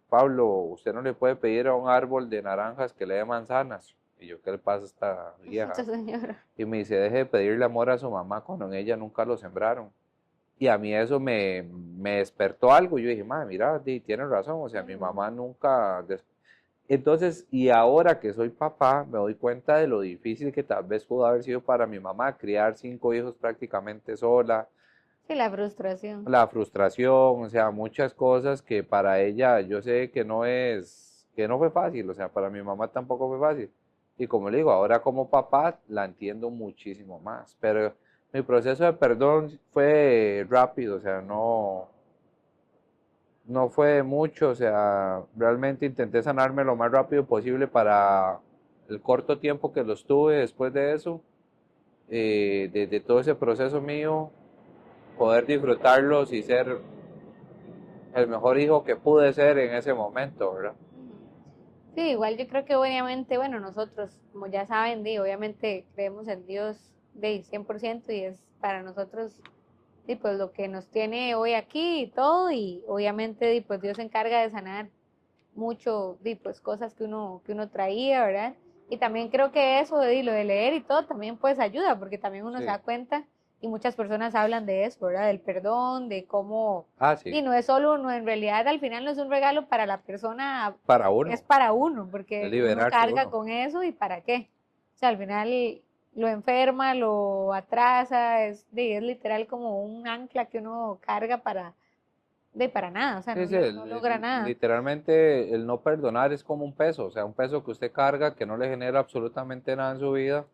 Pablo, usted no le puede pedir a un árbol de naranjas que le dé manzanas. Y yo, ¿qué le pasa a esta Esta vieja? señora. Y me dice, deje de pedirle amor a su mamá cuando en ella nunca lo sembraron. Y a mí eso me despertó algo. Yo dije, madre, mira, tiene razón. O sea, mi Ujú. mamá nunca... Entonces, y ahora que soy papá, me doy cuenta de lo difícil que tal vez pudo haber sido para mi mamá criar 5 hijos prácticamente sola, Sí, la frustración. la frustración, o sea, muchas cosas que para ella yo sé que no fue fácil, o sea, para mi mamá tampoco fue fácil. Y como le digo, ahora como papá la entiendo muchísimo más, pero mi proceso de perdón fue rápido, o sea, no fue mucho, o sea, realmente intenté sanarme lo más rápido posible para el corto tiempo que lo estuve después de eso, de todo ese proceso mío, poder disfrutarlos y ser el mejor hijo que pude ser en ese momento, ¿verdad? Ujú. Sí, igual yo creo que obviamente, bueno, nosotros, como ya saben, obviamente creemos en Dios de 100% y es para nosotros pues lo que nos tiene hoy aquí y todo y obviamente pues Dios se encarga de sanar mucho pues cosas que uno traía, ¿verdad? Y también creo que eso lo de leer y todo también pues ayuda porque también uno se Sí. da cuenta y muchas personas hablan de eso, ¿verdad? Del perdón, de cómo Ah, y sí, no es solo uno, en realidad al final no es un regalo para la persona, para es uno, para uno, es porque uno liberarse carga uno. con eso y para qué. O sea, al final lo enferma, lo atrasa, es literal como un ancla que uno carga para nada, o sea, no, Sí, sí, no logra nada. literalmente el no perdonar es como un peso, o sea, un peso que usted carga que no le genera absolutamente nada en su vida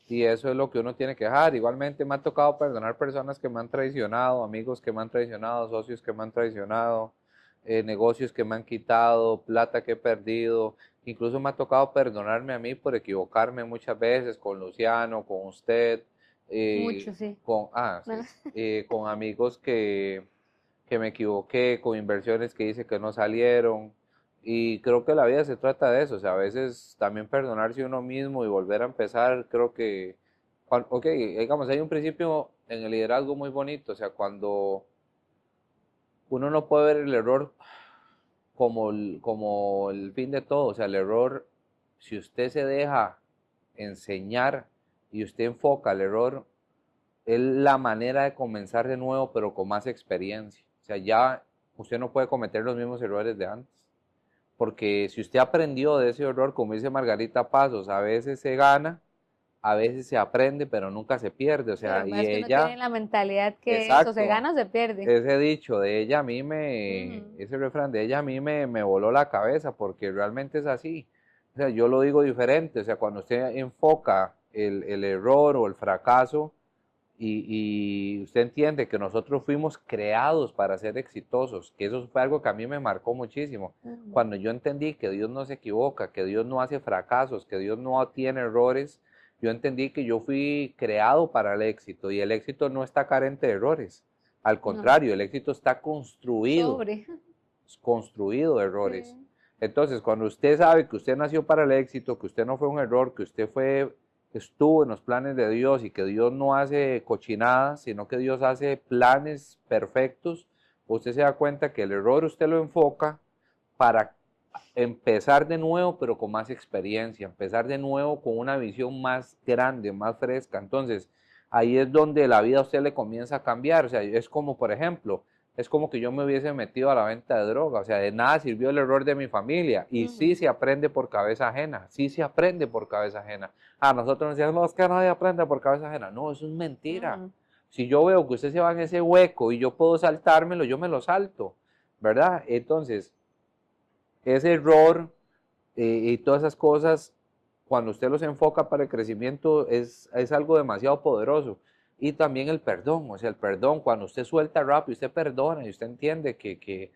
y eso es lo que uno tiene que dejar. Igualmente me ha tocado perdonar personas que me han traicionado, amigos que me han traicionado, socios que me han traicionado, negocios que me han quitado, plata que he perdido. Incluso me ha tocado perdonarme a mí por equivocarme muchas veces con Luciano, con usted, Mucho, sí. sí, con amigos que me equivoqué, con inversiones que hice que no salieron. Y creo que la vida se trata de eso, o sea, a veces también perdonarse uno mismo y volver a empezar, creo que, ok, digamos, hay un principio en el liderazgo muy bonito, o sea, cuando uno no puede ver el error como el fin de todo, o sea, el error, si usted se deja enseñar y usted enfoca el error, es la manera de comenzar de nuevo, pero con más experiencia. O sea, ya usted no puede cometer los mismos errores de antes. Porque si usted aprendió de ese error, como dice Margarita Pasos, a veces se gana, a veces se aprende, pero nunca se pierde. O Sí, lo sea, que pasa y es que uno tiene ella, la mentalidad que eso, se exacto, gana o se pierde. ese dicho de ella a Ujú. ese refrán de ella a mí me voló la cabeza, porque realmente es así. sea, yo lo digo diferente, o sea, cuando usted enfoca el error o el fracaso y usted entiende que nosotros fuimos creados para ser exitosos, que eso fue algo que a mí me marcó muchísimo. Ujú. Cuando yo entendí que Dios no se equivoca, que Dios no hace fracasos, que Dios no tiene errores, yo entendí que yo fui creado para el éxito y el éxito no está carente de errores. Al No, contrario, el éxito está sobre. construido de errores. Sí. Entonces, cuando usted sabe que usted nació para el éxito, que usted no fue un error, que usted estuvo en los planes de Dios y que Dios no hace cochinadas, sino que Dios hace planes perfectos, usted se da cuenta que el error usted lo enfoca para empezar de nuevo, pero con más experiencia, empezar de nuevo con una visión más grande, más fresca. Entonces, ahí es donde la vida a usted le comienza a cambiar. O sea, es como, por ejemplo, es como que yo me hubiese metido a la venta de droga. O sea, de nada sirvió el error de mi familia. Y sí Ujú, se aprende por cabeza ajena, sí se aprende por cabeza ajena. A nosotros nos decían, no, es que nadie aprende por cabeza ajena. No, eso es mentira. ujú. Si yo veo que usted se va en ese hueco y yo puedo saltármelo, yo me lo salto, ¿verdad? Entonces, ese error y todas esas cosas, cuando usted los enfoca para el crecimiento, es algo demasiado poderoso. Y también el perdón, o sea, el perdón, cuando usted suelta rápido, usted perdona y usted entiende que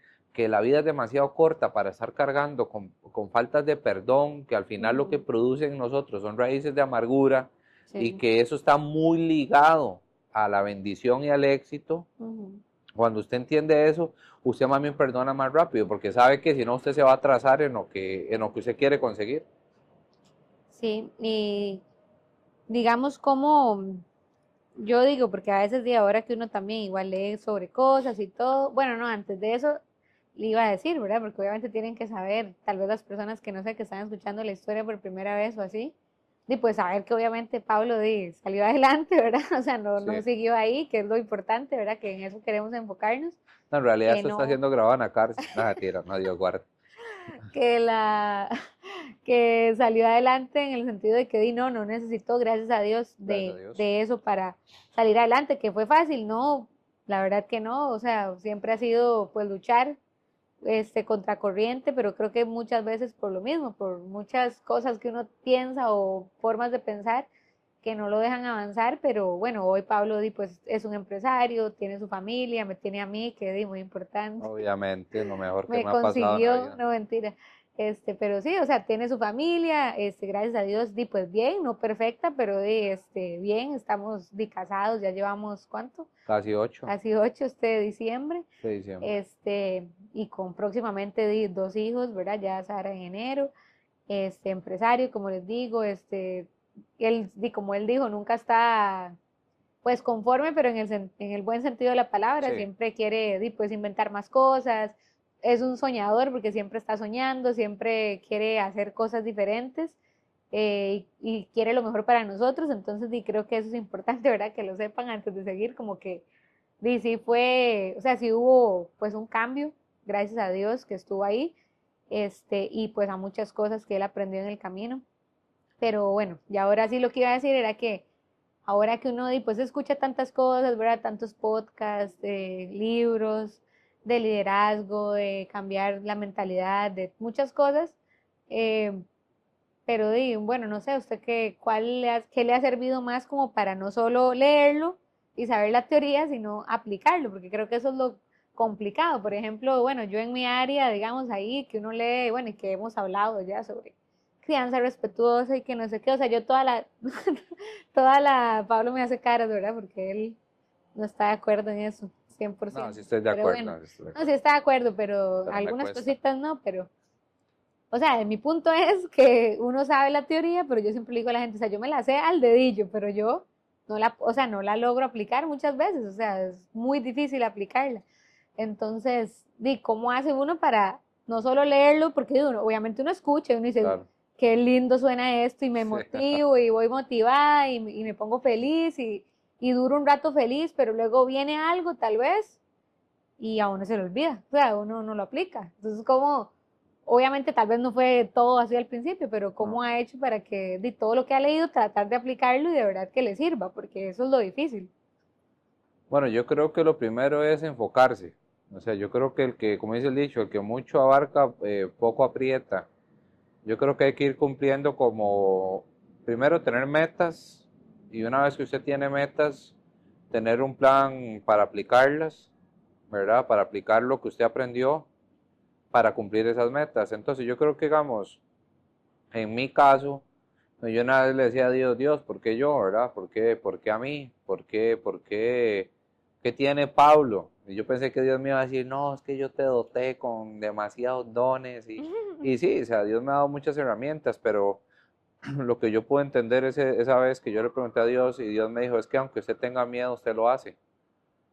la vida es demasiado corta para estar cargando con faltas de perdón, que al final lo que Ujú, producen en nosotros son raíces de amargura y sí. que eso está muy ligado a la bendición y al éxito. Ujú. Cuando usted entiende eso, usted más bien perdona más rápido, porque sabe que si no usted se va a atrasar en lo que usted quiere conseguir. Sí, y digamos como yo digo, porque a veces de ahora que uno también igual lee sobre cosas y todo, bueno, no, antes de eso le iba a decir, ¿verdad? Porque obviamente tienen que saber, tal vez las personas que no sé, que están escuchando la historia por primera vez o así, y pues saber que obviamente Pablo salió adelante, ¿verdad? O sea, no Sí. siguió ahí, que es lo importante, ¿verdad? Que en eso queremos enfocarnos, No, en realidad que esto está no, siendo grabado en la cárcel. No, tira, no, Dios guarde. que la que salió adelante en el sentido de que no necesitó, gracias a Dios, Gracias a Dios. de eso para salir adelante, que fue fácil, no, la verdad que no, o sea, siempre ha sido pues luchar contracorriente, pero creo que muchas veces por lo mismo, por muchas cosas que uno piensa o formas de pensar que no lo dejan avanzar, pero bueno, hoy Pablo pues es un empresario, tiene su familia, me tiene a mí, que muy importante, Obviamente, lo mejor que me me ha pasado en la consiguió, vida. no mentira. Pero sí, o sea, tiene su familia, gracias a Dios, pues bien, no perfecta, pero bien, estamos casados, ya llevamos, ¿cuánto? Casi 8 Casi 8 este diciembre, de diciembre. y con próximamente 2 hijos, ¿verdad? Ya Sara en enero, empresario, como les digo, él, como él dijo, nunca está pues conforme, pero en el buen sentido de la palabra, Sí. siempre quiere pues inventar más cosas, es un soñador porque siempre está soñando, siempre quiere hacer cosas diferentes, y quiere lo mejor para nosotros, entonces creo que eso es importante, ¿verdad? Que lo sepan antes de seguir, como que sí fue, o sea, sí hubo pues un cambio, gracias a Dios que estuvo ahí, y pues a muchas cosas que él aprendió en el camino, pero bueno, y ahora sí lo que iba a decir era que ahora que uno pues escucha tantas cosas, ¿verdad? Tantos podcasts, libros de liderazgo, de cambiar la mentalidad, de muchas cosas, eh, pero bueno, no sé, usted qué le ha servido más como para no solo leerlo y saber la teoría, sino aplicarlo, porque creo que eso es lo complicado. Por ejemplo, bueno, yo en mi área, digamos ahí, que uno lee, bueno, y que hemos hablado ya sobre crianza respetuosa y que no sé qué, o sea, yo Pablo me hace caras, ¿verdad? Porque él no está de acuerdo en eso, cien por No, sí ciento estoy de Pero bueno, acuerdo, estoy de no, sí acuerdo. está de acuerdo, pero Pero me algunas cuesta. cositas no, pero o sea, mi punto es que uno sabe la teoría, pero yo siempre le digo a la gente, o sea, yo me la sé al dedillo, pero yo o sea, no la logro aplicar muchas veces, o sea, es muy difícil aplicarla. Entonces, ¿cómo hace uno para no solo leerlo? Porque obviamente uno escucha y uno dice, Claro. qué lindo suena esto y me Sí. motivo y voy motivada y me pongo feliz y duro un rato feliz, pero luego viene algo tal vez y a uno se le olvida, o sea, uno no lo aplica. Entonces, ¿cómo? Obviamente tal vez no fue todo así al principio, pero ¿cómo No. ha hecho para que de todo lo que ha leído tratar de aplicarlo y de verdad que le sirva? Porque eso es lo difícil. Bueno, yo creo que lo primero es enfocarse. O sea, yo creo que como dice el dicho, el que mucho abarca, poco aprieta. Yo creo que hay que ir cumpliendo como, primero tener metas y una vez que usted tiene metas, tener un plan para aplicarlas, ¿verdad? Para aplicar lo que usted aprendió para cumplir esas metas. Entonces yo creo que, digamos, en mi caso, yo una vez le decía a Dios, Dios, ¿por qué yo, verdad? Por qué a mí? ¿Qué tiene Pablo? Y yo pensé que Dios me iba a decir, no, es que yo te doté con demasiados dones. Y sí, o sea, Dios me ha dado muchas herramientas, pero lo que yo pude entender esa vez que yo le pregunté a Dios y Dios me dijo, es que aunque usted tenga miedo, usted lo hace.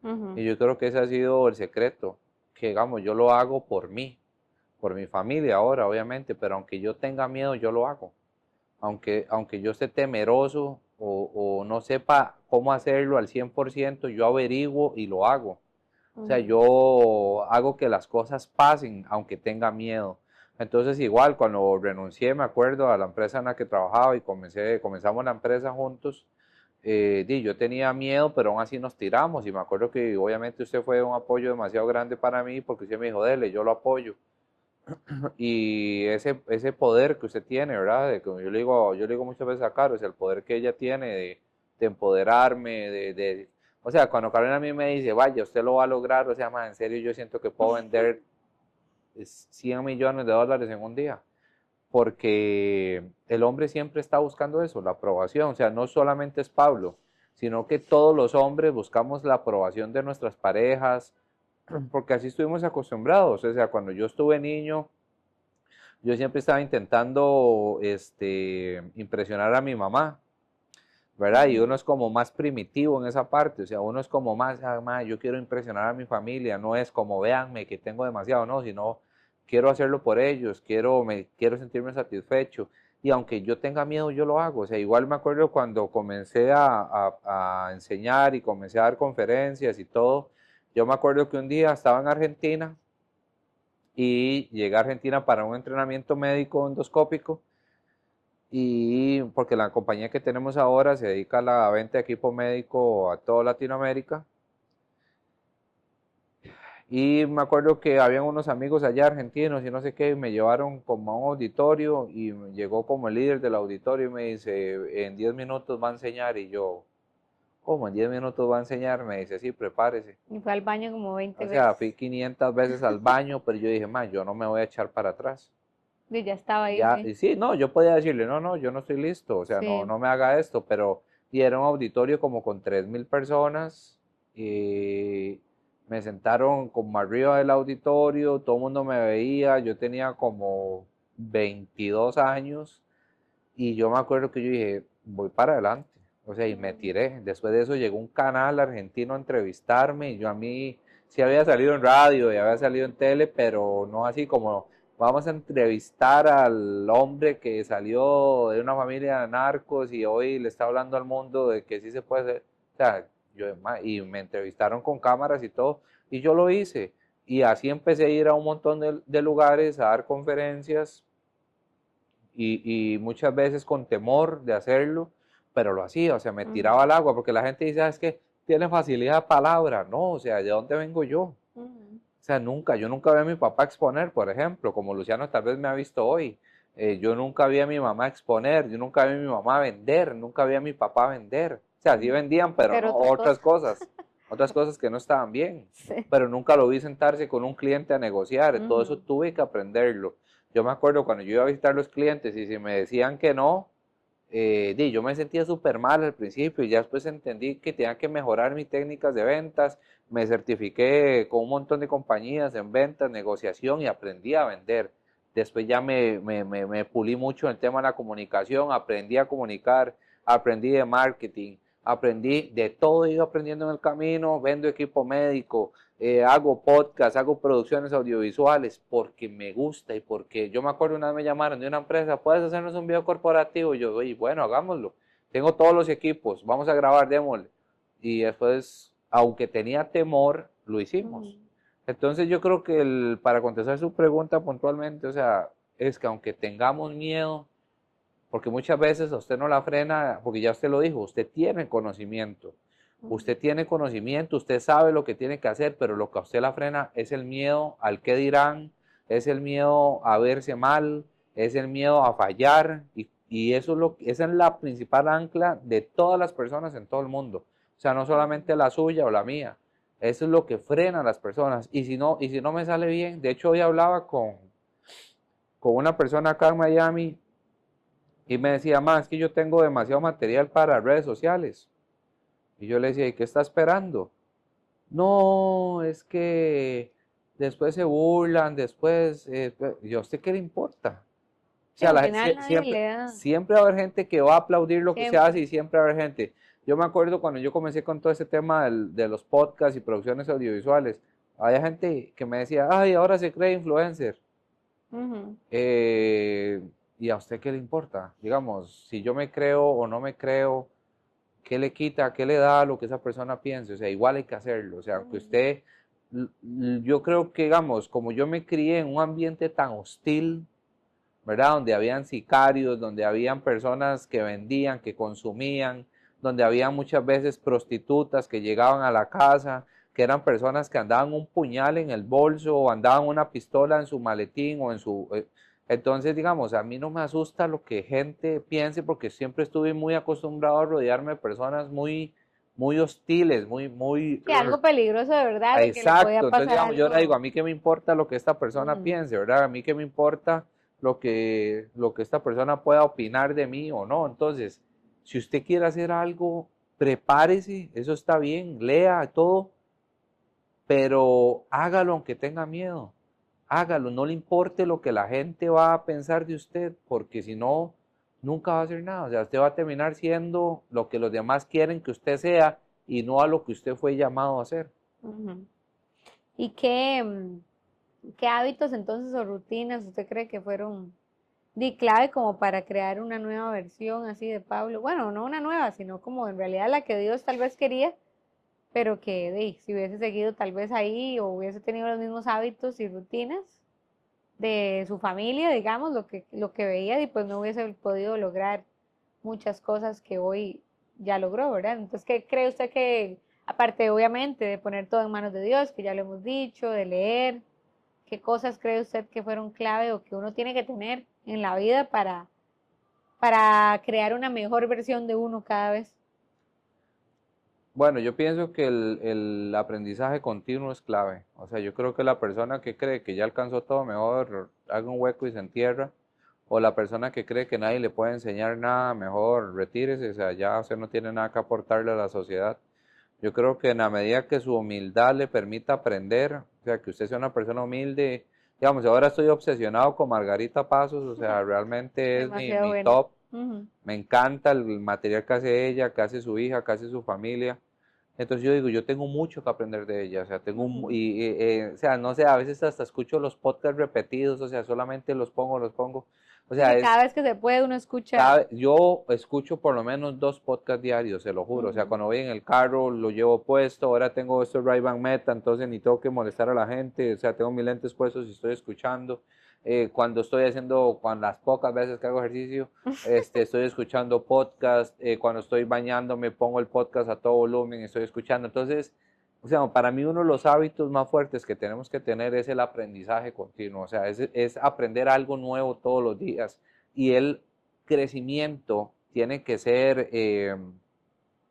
Ujú, Y yo creo que ese ha sido el secreto, que digamos, yo lo hago por mi familia ahora, obviamente, pero aunque yo tenga miedo, yo lo hago. Aunque yo esté temeroso o no sepa cómo hacerlo al 100%, yo averiguo y lo hago. O sea, ujú. yo hago que las cosas pasen, aunque tenga miedo. Entonces, igual, cuando renuncié, me acuerdo, a la empresa en la que trabajaba y comenzamos la empresa juntos, yo tenía miedo, pero aún así nos tiramos. Y me acuerdo que obviamente usted fue un apoyo demasiado grande para mí porque usted me dijo, dele, yo lo apoyo. Y ese poder que usted tiene, ¿verdad? De, como yo le digo muchas veces a Caro, es el poder que ella tiene de empoderarme, o sea, cuando Carolina a mí me dice, vaya, usted lo va a lograr, o sea, más en serio, yo siento que puedo vender 100 millones de dólares en un día, porque el hombre siempre está buscando eso, la aprobación, o sea, no solamente es Pablo, sino que todos los hombres buscamos la aprobación de nuestras parejas, porque así estuvimos acostumbrados, o sea, cuando yo estuve niño, yo siempre estaba intentando impresionar a mi mamá, ¿verdad? Y uno Ujú, es como más primitivo en esa parte, o sea, uno es como más, "Ah, ma, yo quiero impresionar a mi familia, no es como, véanme que tengo demasiado, no, sino quiero hacerlo por ellos, quiero sentirme satisfecho. Y aunque yo tenga miedo, yo lo hago. O sea, igual me acuerdo cuando comencé a enseñar y comencé a dar conferencias y todo, yo me acuerdo que un día estaba en Argentina y llegué a Argentina para un entrenamiento médico endoscópico y porque la compañía que tenemos ahora se dedica a la venta de equipo médico a toda Latinoamérica. Y me acuerdo que habían unos amigos allá argentinos y no sé qué, y me llevaron como a un auditorio y llegó como el líder del auditorio y me dice, en 10 minutos va a enseñar y yo, ¿cómo en 10 minutos va a enseñar? Me dice, sí, prepárese. Y fue al baño como 20 O sea, fui veces. 500 veces al baño, pero yo dije, man, yo no me voy a echar para atrás. Y ya estaba ahí, Ya, sí. y sí, no, yo podía decirle, no, no, yo no estoy listo, o sea, no, Sí. no me haga esto, pero y era un auditorio como con 3000 personas y me sentaron como arriba del auditorio, todo el mundo me veía, yo tenía como 22 años y yo me acuerdo que yo dije, voy para adelante, o sea, y me Mm. tiré. Después de eso llegó un canal argentino a entrevistarme y yo a mí sí había salido en radio y había salido en tele, pero no así como vamos a entrevistar al hombre que salió de una familia de narcos y hoy le está hablando al mundo de que sí se puede hacer. O sea, y me entrevistaron con cámaras y todo, y yo lo hice. Y así empecé a ir a un montón de lugares a dar conferencias y muchas veces con temor de hacerlo, pero lo hacía, o sea, me tiraba Ujú, al agua, porque la gente dice, es que tiene facilidad de palabra, no, o sea, ¿de dónde vengo yo? O ujú, sea, yo nunca vi a mi papá exponer, por ejemplo, como Luciano tal vez me ha visto hoy. Yo nunca vi a mi mamá exponer, yo nunca vi a mi mamá vender, nunca vi a mi papá vender. O sea, sí ujú. vendían, pero Pero no otra cosa. otras cosas que no estaban bien. Sí. Pero nunca lo vi sentarse con un cliente a negociar, todo eso Ujú, tuve que aprenderlo. Yo me acuerdo cuando yo iba a visitar los clientes y si me decían que no, yo me sentía súper mal al principio y ya después entendí que tenía que mejorar mis técnicas de ventas, me certifiqué con un montón de compañías en ventas, negociación y aprendí a vender. Después ya me pulí mucho en el tema de la comunicación, aprendí a comunicar, aprendí de marketing, aprendí de todo, iba aprendiendo en el camino, vendo equipo médico, hago podcast, hago producciones audiovisuales porque me gusta y porque yo me acuerdo una vez me llamaron de una empresa, ¿puedes hacernos un video corporativo? Y yo, oye, bueno, hagámoslo. Tengo todos los equipos, vamos a grabar, démosle. Y después, aunque tenía temor, lo hicimos. ujú, Entonces yo creo que para contestar su pregunta puntualmente, o sea, es que aunque tengamos miedo, porque muchas veces a usted no la frena, porque ya usted lo dijo, ujú, usted tiene conocimiento, usted sabe lo que tiene que hacer, pero lo que a usted la frena es el miedo al qué dirán, es el miedo a verse mal, es el miedo a fallar y esa es la principal ancla de todas las personas en todo el mundo. O sea, no solamente la suya o la mía. Eso es lo que frena a las personas. Y si no me sale bien, de hecho hoy hablaba con una persona acá en Miami y me decía, es que yo tengo demasiado material para redes sociales. Y yo le decía, ¿y qué está esperando? No, es que después se burlan, después, ¿y a usted qué le importa? O Sí, sea, al final nadie siempre, le da, siempre va a haber gente que va a aplaudir lo que se hace siempre. y siempre va a haber gente. Yo me acuerdo cuando yo comencé con todo ese tema de los podcasts y producciones audiovisuales, había gente que me decía, ay, ahora se cree influencer. Ujú. Eh, ¿Y a usted qué le importa? Digamos, si yo me creo o no me creo, ¿qué le quita, qué le da lo que esa persona piense? O sea, igual hay que hacerlo. O sea, aunque Ujú. usted, yo creo que, digamos, como yo me crié en un ambiente tan hostil, ¿verdad? Donde habían sicarios, donde habían personas que vendían, que consumían, donde había muchas veces prostitutas que llegaban a la casa, que eran personas que andaban un puñal en el bolso o andaban una pistola en su maletín o en su... entonces, digamos, a mí no me asusta lo que gente piense porque siempre estuve muy acostumbrado a rodearme de personas muy hostiles, muy... Sí, algo peligroso de verdad, de que le podía Exacto, entonces pasar digamos, yo ahora digo, a algo. mí qué me importa lo que esta persona Ujú. piense, ¿verdad? A mí qué me importa lo que esta persona pueda opinar de mí o no. Entonces, si usted quiere hacer algo, prepárese, eso está bien, lea todo, pero hágalo aunque tenga miedo. Hágalo, no le importe lo que la gente va a pensar de usted, porque si no, nunca va a hacer nada. O sea, usted va a terminar siendo lo que los demás quieren que usted sea y no a lo que usted fue llamado a ser. Ujú. ¿Y qué hábitos entonces o rutinas usted cree que fueron de clave como para crear una nueva versión así de Pablo? Bueno, no una nueva, sino como en realidad la que Dios tal vez quería, pero que si hubiese seguido tal vez ahí o hubiese tenido los mismos hábitos y rutinas de su familia, digamos, lo que veía y pues no hubiese podido lograr muchas cosas que hoy ya logró, ¿verdad? Entonces, ¿qué cree usted que, aparte obviamente de poner todo en manos de Dios, que ya lo hemos dicho, de leer, qué cosas cree usted que fueron clave o que uno tiene que tener en la vida para crear una mejor versión de uno cada vez? Bueno, yo pienso que el aprendizaje continuo es clave. O sea, yo creo que la persona que cree que ya alcanzó todo, mejor haga un hueco y se entierra. O la persona que cree que nadie le puede enseñar nada, mejor retírese. O sea, ya usted no tiene nada que aportarle a la sociedad. Yo creo que en la medida que su humildad le permita aprender, o sea, que usted sea una persona humilde, digamos, ahora estoy obsesionado con Margarita Pasos, o sea, realmente es mi, Demasiado mi bueno. top. Ujú. Me encanta el material que hace ella, que hace su hija, que hace su familia. Entonces yo digo, yo tengo mucho que aprender de ella, o sea, Ujú. o sea, no sé, a veces hasta escucho los podcasts repetidos, o sea, solamente los pongo, o Sí, sea, sí, cada vez que se puede uno escucha. yo escucho por lo menos 2 podcasts diarios, se lo juro, o sea, Ujú. cuando voy en el carro lo llevo puesto, ahora tengo estos Ray-Ban Meta, entonces ni tengo que molestar a la gente, o sea, tengo mis lentes puestos y estoy escuchando. Cuando estoy haciendo, cuando las pocas veces que hago ejercicio, estoy escuchando podcast, cuando estoy bañándome pongo el podcast a todo volumen, estoy escuchando. Entonces, o sea, para mí uno de los hábitos más fuertes que tenemos que tener es el aprendizaje continuo, o sea, es aprender algo nuevo todos los días. Y el crecimiento tiene que ser,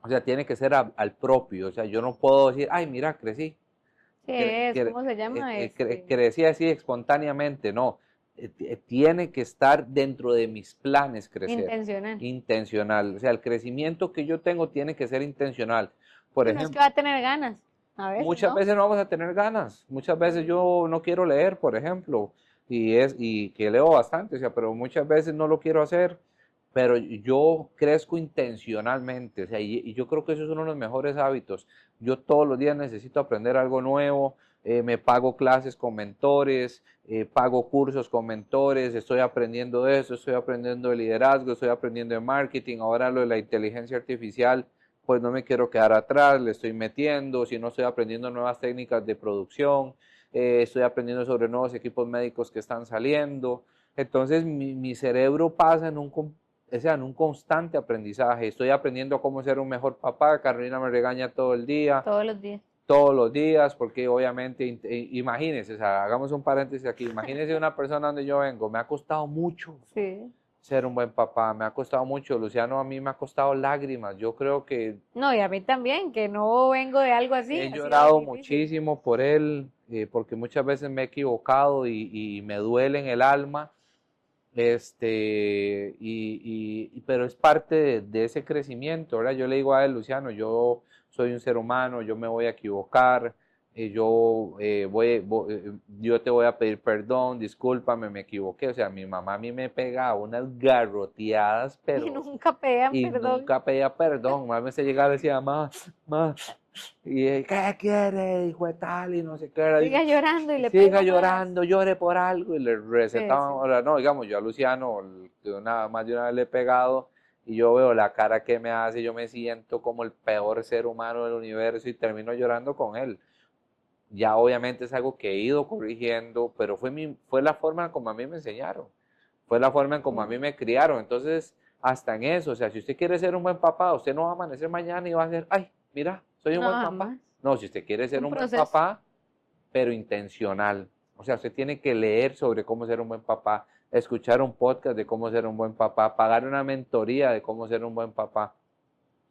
o sea, tiene que ser al propio, o sea, yo no puedo decir, ay, mira, crecí, ¿Qué es? ¿Cómo se llama? crecí así espontáneamente, no, tiene que estar dentro de mis planes crecer, Intencional. intencional, o sea, el crecimiento que yo tengo tiene que ser intencional. Por Sí, no es que va ejemplo, a tener ganas, a veces, muchas ¿no? veces no vamos a tener ganas, muchas veces Ujú. yo no quiero leer, por ejemplo, y que leo bastante, o sea, pero muchas veces no lo quiero hacer, pero yo crezco intencionalmente, o sea, y yo creo que eso es uno de los mejores hábitos. Yo todos los días necesito aprender algo nuevo, me pago clases con mentores, pago cursos con mentores, estoy aprendiendo de eso, estoy aprendiendo de liderazgo, estoy aprendiendo de marketing, ahora lo de la inteligencia artificial, pues no me quiero quedar atrás, le estoy metiendo, si no estoy aprendiendo nuevas técnicas de producción, estoy aprendiendo sobre nuevos equipos médicos que están saliendo. Entonces mi cerebro pasa o sea, en un constante aprendizaje. Estoy aprendiendo a cómo ser un mejor papá. Carolina me regaña todo el día. Todos los días. todos los días, porque obviamente, imagínense, o sea, hagamos un paréntesis aquí, imagínense una persona donde yo vengo, me ha costado mucho Sí. ser un buen papá, me ha costado mucho, Luciano a mí me ha costado lágrimas, yo creo que No, y a mí también, que no vengo de algo así, he ha sido llorado difícil. muchísimo por él, porque muchas veces me he equivocado y me duele en el alma, pero es parte de ese crecimiento, ¿verdad? Yo le digo a él, Luciano, yo soy un ser humano, yo me voy a equivocar, yo te voy a pedir perdón, discúlpame, me equivoqué, o sea, mi mamá a mí me pega unas garroteadas, Y pero nunca pegan y perdón. nunca pedía perdón. Más veces llegaba y decía, más, y ¿qué quiere, hijo de tal? Y no sé qué era. Siga llorando y Y le siga pego más. llorando, llore por algo. Y le Sí, recetaban, sí. ahora no, digamos, yo a Luciano, más de una vez le he pegado. Y yo veo la cara que me hace, yo me siento como el peor ser humano del universo y termino llorando con él. Ya obviamente es algo que he ido corrigiendo, pero fue la forma como a mí me enseñaron, fue la forma en como a mí Sí. me criaron. Entonces, hasta en eso, o sea, si usted quiere ser un buen papá, usted no va a amanecer mañana y va a ser, ay, mira, soy un No, buen papá. jamás. No, si usted quiere Es ser un un buen proceso. papá, pero intencional. O sea, usted tiene que leer sobre cómo ser un buen papá, escuchar un podcast de cómo ser un buen papá, pagar una mentoría de cómo ser un buen papá.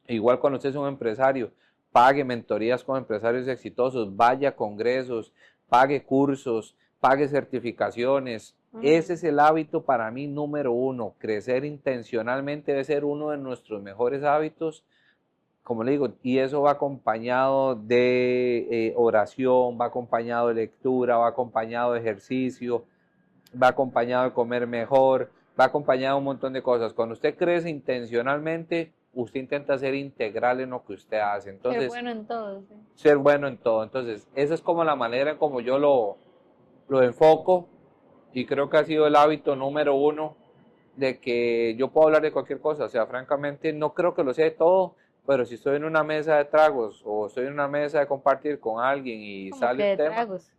Igual cuando usted es un empresario, pague mentorías con empresarios exitosos, vaya a congresos, pague cursos, pague certificaciones. Ese es Ujú. el hábito para mí número uno. Crecer intencionalmente debe ser uno de nuestros mejores hábitos, como le digo, y eso va acompañado de oración, va acompañado de lectura, va acompañado de ejercicio, va acompañado de comer mejor, va acompañado de un montón de cosas. Cuando usted crece intencionalmente, usted intenta ser integral en lo que usted hace. Ser Entonces, bueno en todo, sí. ser bueno en todo. Entonces, esa es como la manera en como yo lo enfoco y creo que ha sido el hábito número uno de que yo puedo hablar de cualquier cosa. O sea, francamente, no creo que lo sea de todo, pero si estoy en una mesa de tragos o estoy en una mesa de compartir con alguien y Como que sale un de tema, tragos.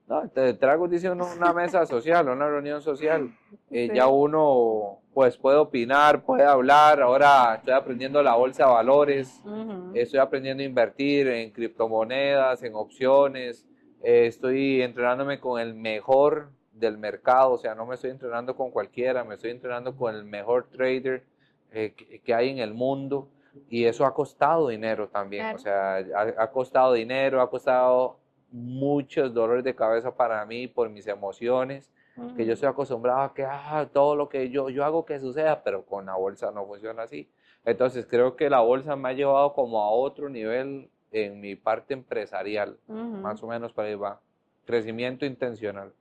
no, de tragos dice uno una mesa social, una reunión social. Ya Sí. uno pues puede opinar, puede hablar. Ahora estoy aprendiendo la bolsa de valores, Ujú. estoy aprendiendo a invertir en criptomonedas, en opciones. Estoy entrenándome con el mejor del mercado, o sea, no me estoy entrenando con cualquiera, me estoy entrenando con el mejor trader que hay en el mundo. Y eso ha costado dinero también, o Claro. sea, ha costado dinero, ha costado muchos dolores de cabeza para mí por mis emociones, que yo Ujú. estoy acostumbrado a que todo lo que yo hago que suceda, pero con la bolsa no funciona así. Entonces creo que la bolsa me ha llevado como a otro nivel en mi parte empresarial, Ujú. más o menos para ahí va. Crecimiento intencional.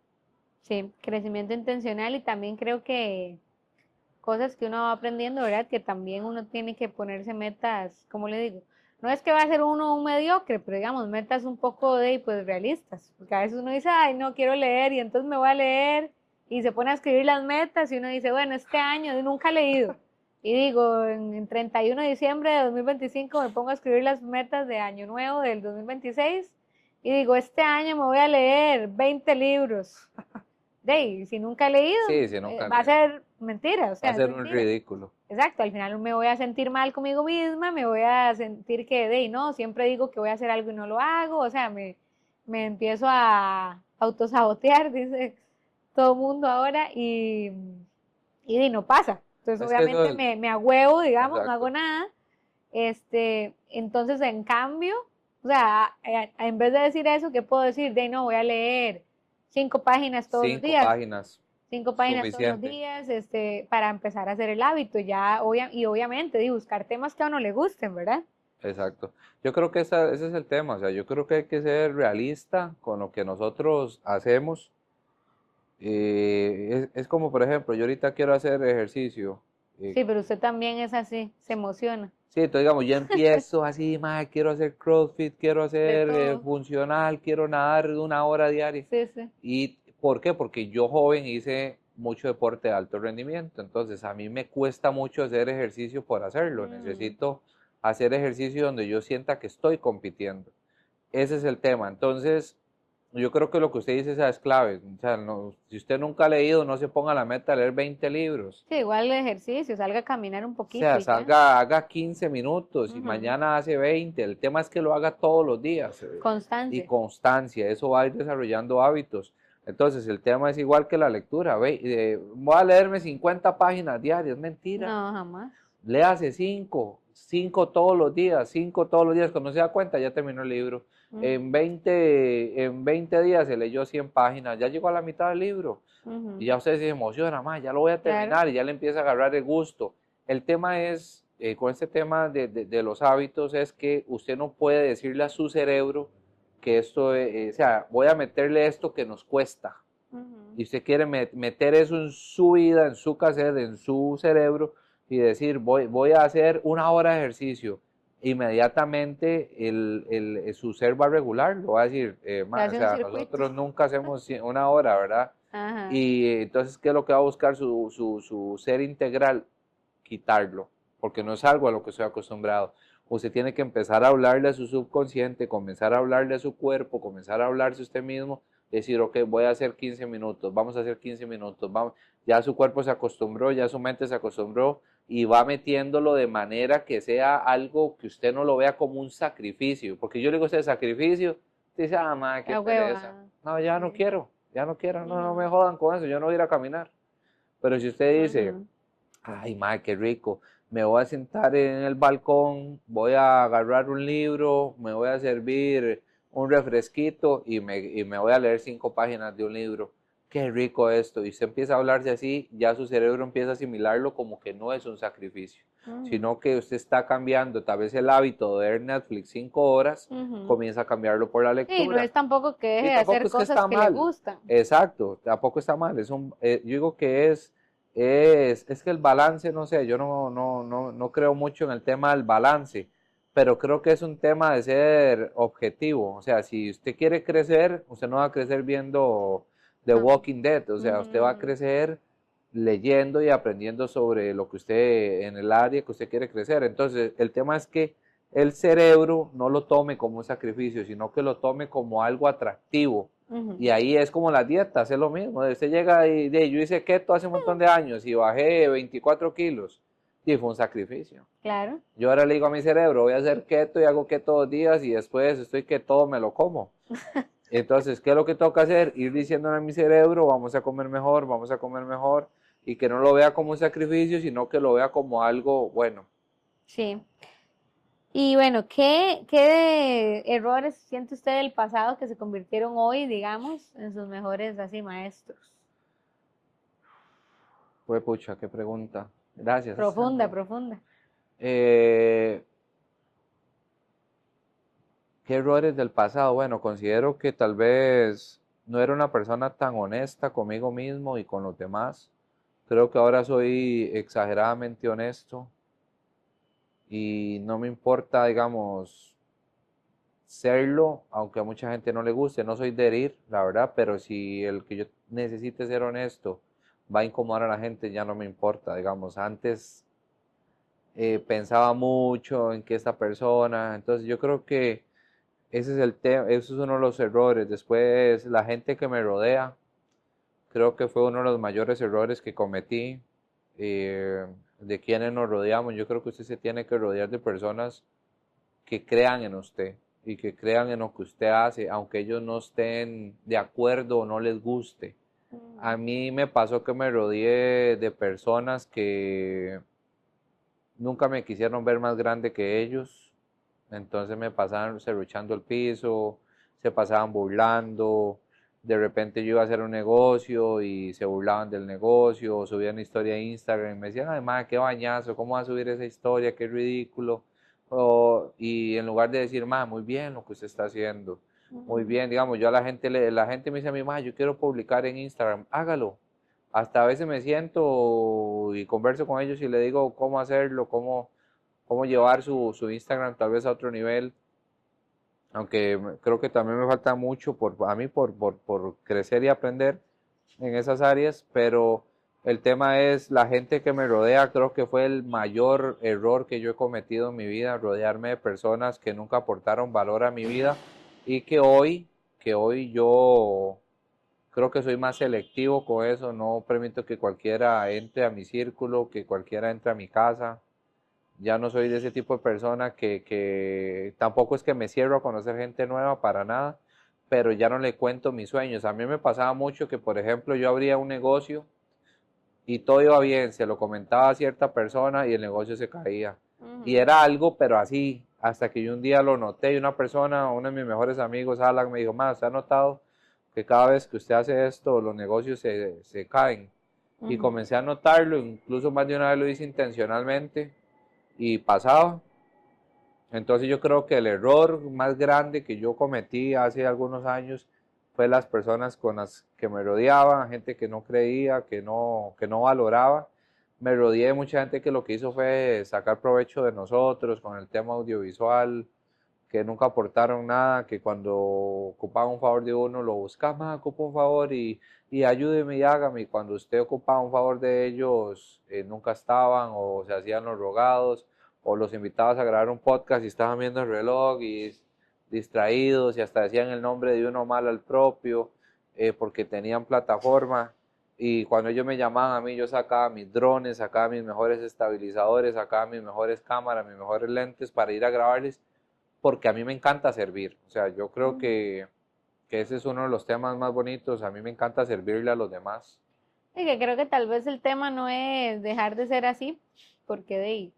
Sí, crecimiento intencional y también creo que cosas que uno va aprendiendo, ¿verdad? Que también uno tiene que ponerse metas, como le digo, no es que va a ser uno un mediocre, pero digamos, metas un poco de, pues, realistas, porque a veces uno dice, ay, no quiero leer y entonces me voy a leer y se pone a escribir las metas y uno dice, bueno, este año nunca he leído. Y digo, en 31 de diciembre de 2025 me pongo a escribir las metas de año nuevo del 2026 y digo, este año me voy a leer 20 libros. Si nunca he leído, Sí, sí, nunca va a le ser mentira, o va a sea, es ser un mentira. ridículo. Exacto, al final me voy a sentir mal conmigo misma, me voy a sentir que, no, siempre digo que voy a hacer algo y no lo hago, o sea, me empiezo a autosabotear, dice todo el mundo ahora, y no pasa. Entonces, Es que eso obviamente es, me agüevo, digamos, no hago exacto. nada. Entonces, en cambio, o sea, en vez de decir eso, ¿qué puedo decir? No, voy a leer 5 páginas todos los Cinco días, páginas, 5 páginas todos los suficiente. días, para empezar a hacer el hábito, ya, y obviamente, buscar temas que a uno le gusten, ¿verdad? Exacto. Yo creo que ese es el tema, o sea, yo creo que hay que ser realista con lo que nosotros hacemos. Es como, por ejemplo, yo ahorita quiero hacer ejercicio. eh, Sí, pero usted también es así, se emociona sí, entonces digamos, yo empiezo así, quiero hacer CrossFit, quiero de hacer todo. funcional, quiero nadar 1 hora diaria. Sí, sí. ¿Y por qué? Porque yo joven hice mucho deporte de alto rendimiento, entonces a mí me cuesta mucho hacer ejercicio por hacerlo. Mm, Necesito hacer ejercicio donde yo sienta que estoy compitiendo. Ese es el tema. Entonces, Yo creo que lo que usted dice esa es clave. O sea, si usted nunca ha leído, no se ponga la meta de leer 20 libros. Sí, igual el ejercicio, salga a caminar un O poquito sea, y ya. salga, haga 15 minutos y Ujú. mañana hace 20. El tema es que lo haga todos los días y Constancia. constancia. Eso va a ir desarrollando hábitos. Entonces, el tema es igual que la lectura. Voy a leerme 50 páginas diarias. Mentira. No, jamás. Léase 5 todos los días, 5 todos los días. Cuando se da cuenta, ya terminó el libro. Ujú, En 20 días se leyó 100 páginas, ya llegó a la mitad del libro. Y ujú. ya usted se emociona más, ya lo voy a Claro. terminar y ya le empieza a agarrar el gusto. El tema es, con este tema de los hábitos, es que usted no puede decirle a su cerebro que esto, o sea, voy a meterle esto que nos cuesta. Ujú. Y usted quiere meter eso en su vida, en su cassette, en su cerebro y decir, voy a hacer 1 hora de ejercicio. Inmediatamente su ser va a regular, lo va a decir, Le o hace un sea, circuito. nosotros nunca hacemos 1 hora, ¿verdad? Ajá. Y entonces, ¿qué es lo que va a buscar su ser integral? Quitarlo, porque no es algo a lo que estoy acostumbrado. Usted tiene que empezar a hablarle a su subconsciente, comenzar a hablarle a su cuerpo, comenzar a hablarse usted mismo, decir, ok, voy a hacer 15 minutos, vamos a hacer 15 minutos, vamos. Ya su cuerpo se acostumbró, ya su mente se acostumbró y va metiéndolo de manera que sea algo que usted no lo vea como un sacrificio, porque yo le digo a usted sacrificio, dice, ah, madre, qué La pereza, hueva. no, ya no Sí. quiero, no, no me Ujú, jodan con eso, yo no voy a ir a caminar. Pero si usted dice, ujú. ay, madre, qué rico, me voy a sentar en el balcón, voy a agarrar un libro, me voy a servir un refresquito y me voy a leer 5 páginas de un libro. Qué rico esto. Y usted empieza a hablarse así, ya su cerebro empieza a asimilarlo como que no es un sacrificio, Ujú, sino que usted está cambiando tal vez el hábito de ver Netflix 5 horas, ujú. comienza a cambiarlo por la Sí, no lectura. es tampoco que deje Y de tampoco hacer es que cosas está que le mal. gustan. Exacto, tampoco está mal. Yo digo que es que el balance, no sé, yo no creo mucho en el tema del balance, pero creo que es un tema de ser objetivo. O sea, si usted quiere crecer, usted no va a crecer viendo The No. Walking Dead. O sea, usted va a Ujú, crecer leyendo y aprendiendo sobre lo que usted, en el área que usted quiere crecer. Entonces, el tema es que el cerebro no lo tome como un sacrificio, sino que lo tome como algo atractivo. Y ujú. ahí es como las dietas, es lo mismo. Usted llega yo hice keto hace un montón de años y bajé 24 kilos. Y fue un sacrificio. Claro. Yo ahora le digo a mi cerebro, voy a hacer keto y hago keto 2 días y después estoy que todo me lo como. Entonces, ¿qué es lo que toca hacer? Ir diciéndole a mi cerebro, vamos a comer mejor, vamos a comer mejor. Y que no lo vea como un sacrificio, sino que lo vea como algo bueno. Sí. Y bueno, ¿qué errores siente usted del pasado que se convirtieron hoy, digamos, en sus mejores así maestros? Fue pucha, qué pregunta. Gracias. Profunda, profunda. Eh, ¿Qué errores del pasado? Bueno, considero que tal vez no era una persona tan honesta conmigo mismo y con los demás. Creo que ahora soy exageradamente honesto y no me importa, digamos, serlo, aunque a mucha gente no le guste. No soy de herir, la verdad, pero si el que yo necesite ser honesto va a incomodar a la gente, ya no me importa, digamos. Antes pensaba mucho en que esta persona, entonces yo creo que ese es el tema, eso es uno de los errores. Después, la gente que me rodea, creo que fue uno de los mayores errores que cometí. eh, de quienes nos rodeamos, yo creo que usted se tiene que rodear de personas que crean en usted y que crean en lo que usted hace, aunque ellos no estén de acuerdo o no les guste. A Mm, mí me pasó que me rodeé de personas que nunca me quisieron ver más grande que ellos, entonces me pasaban serruchando el piso, se pasaban burlando, de repente yo iba a hacer un negocio y se burlaban del negocio, o subían una historia a Instagram y me decían, ay, madre, qué bañazo, ¿cómo va a subir esa historia? Qué ridículo. Y en lugar de decir, madre, muy bien lo que usted está haciendo, muy ujú. bien, digamos, yo a la gente me dice a mí, madre, yo quiero publicar en Instagram, hágalo. Hasta a veces me siento y converso con ellos y le digo cómo hacerlo, cómo llevar su Instagram tal vez a otro nivel, aunque creo que también me falta mucho a mí por crecer y aprender en esas áreas, pero el tema es la gente que me rodea, creo que fue el mayor error que yo he cometido en mi vida, rodearme de personas que nunca aportaron valor a mi vida y que hoy que hoy yo creo que soy más selectivo con eso, no permito que cualquiera entre a mi círculo, que cualquiera entre a mi casa. Ya no soy de ese tipo de persona que tampoco es que me cierro a conocer gente nueva para nada, pero ya no le cuento mis sueños. A mí me pasaba mucho que, por ejemplo, yo abría un negocio y todo iba bien, se lo comentaba a cierta persona y el negocio se caía. Y Ujú, era algo, pero así, hasta que yo un día lo noté y una persona, uno de mis mejores amigos, Alan, me dijo, más, ¿usted ha notado que cada vez que usted hace esto, los negocios se caen? Y ujú. comencé a notarlo, incluso más de una vez lo hice intencionalmente y pasaba. Entonces yo creo que el error más grande que yo cometí hace algunos años fue las personas con las que me rodeaba, gente que no creía, que no valoraba. Me rodeé de mucha gente que lo que hizo fue sacar provecho de nosotros con el tema audiovisual, que nunca aportaron nada, que cuando ocupaban un favor de uno lo buscaban, ocupa un favor y ayúdeme y hágame. Y cuando usted ocupaba un favor de ellos, nunca estaban o se hacían los rogados o los invitabas a grabar un podcast y estaban viendo el reloj y distraídos y hasta decían el nombre de uno mal al propio porque tenían plataforma. Y cuando ellos me llamaban a mí, yo sacaba mis drones, sacaba mis mejores estabilizadores, sacaba mis mejores cámaras, mis mejores lentes para ir a grabarles porque a mí me encanta servir. O sea, yo creo Ujú. que ese es uno de los temas más bonitos. A mí me encanta servirle a los demás. Y que creo que tal vez el tema no es dejar de ser así, porque de ahí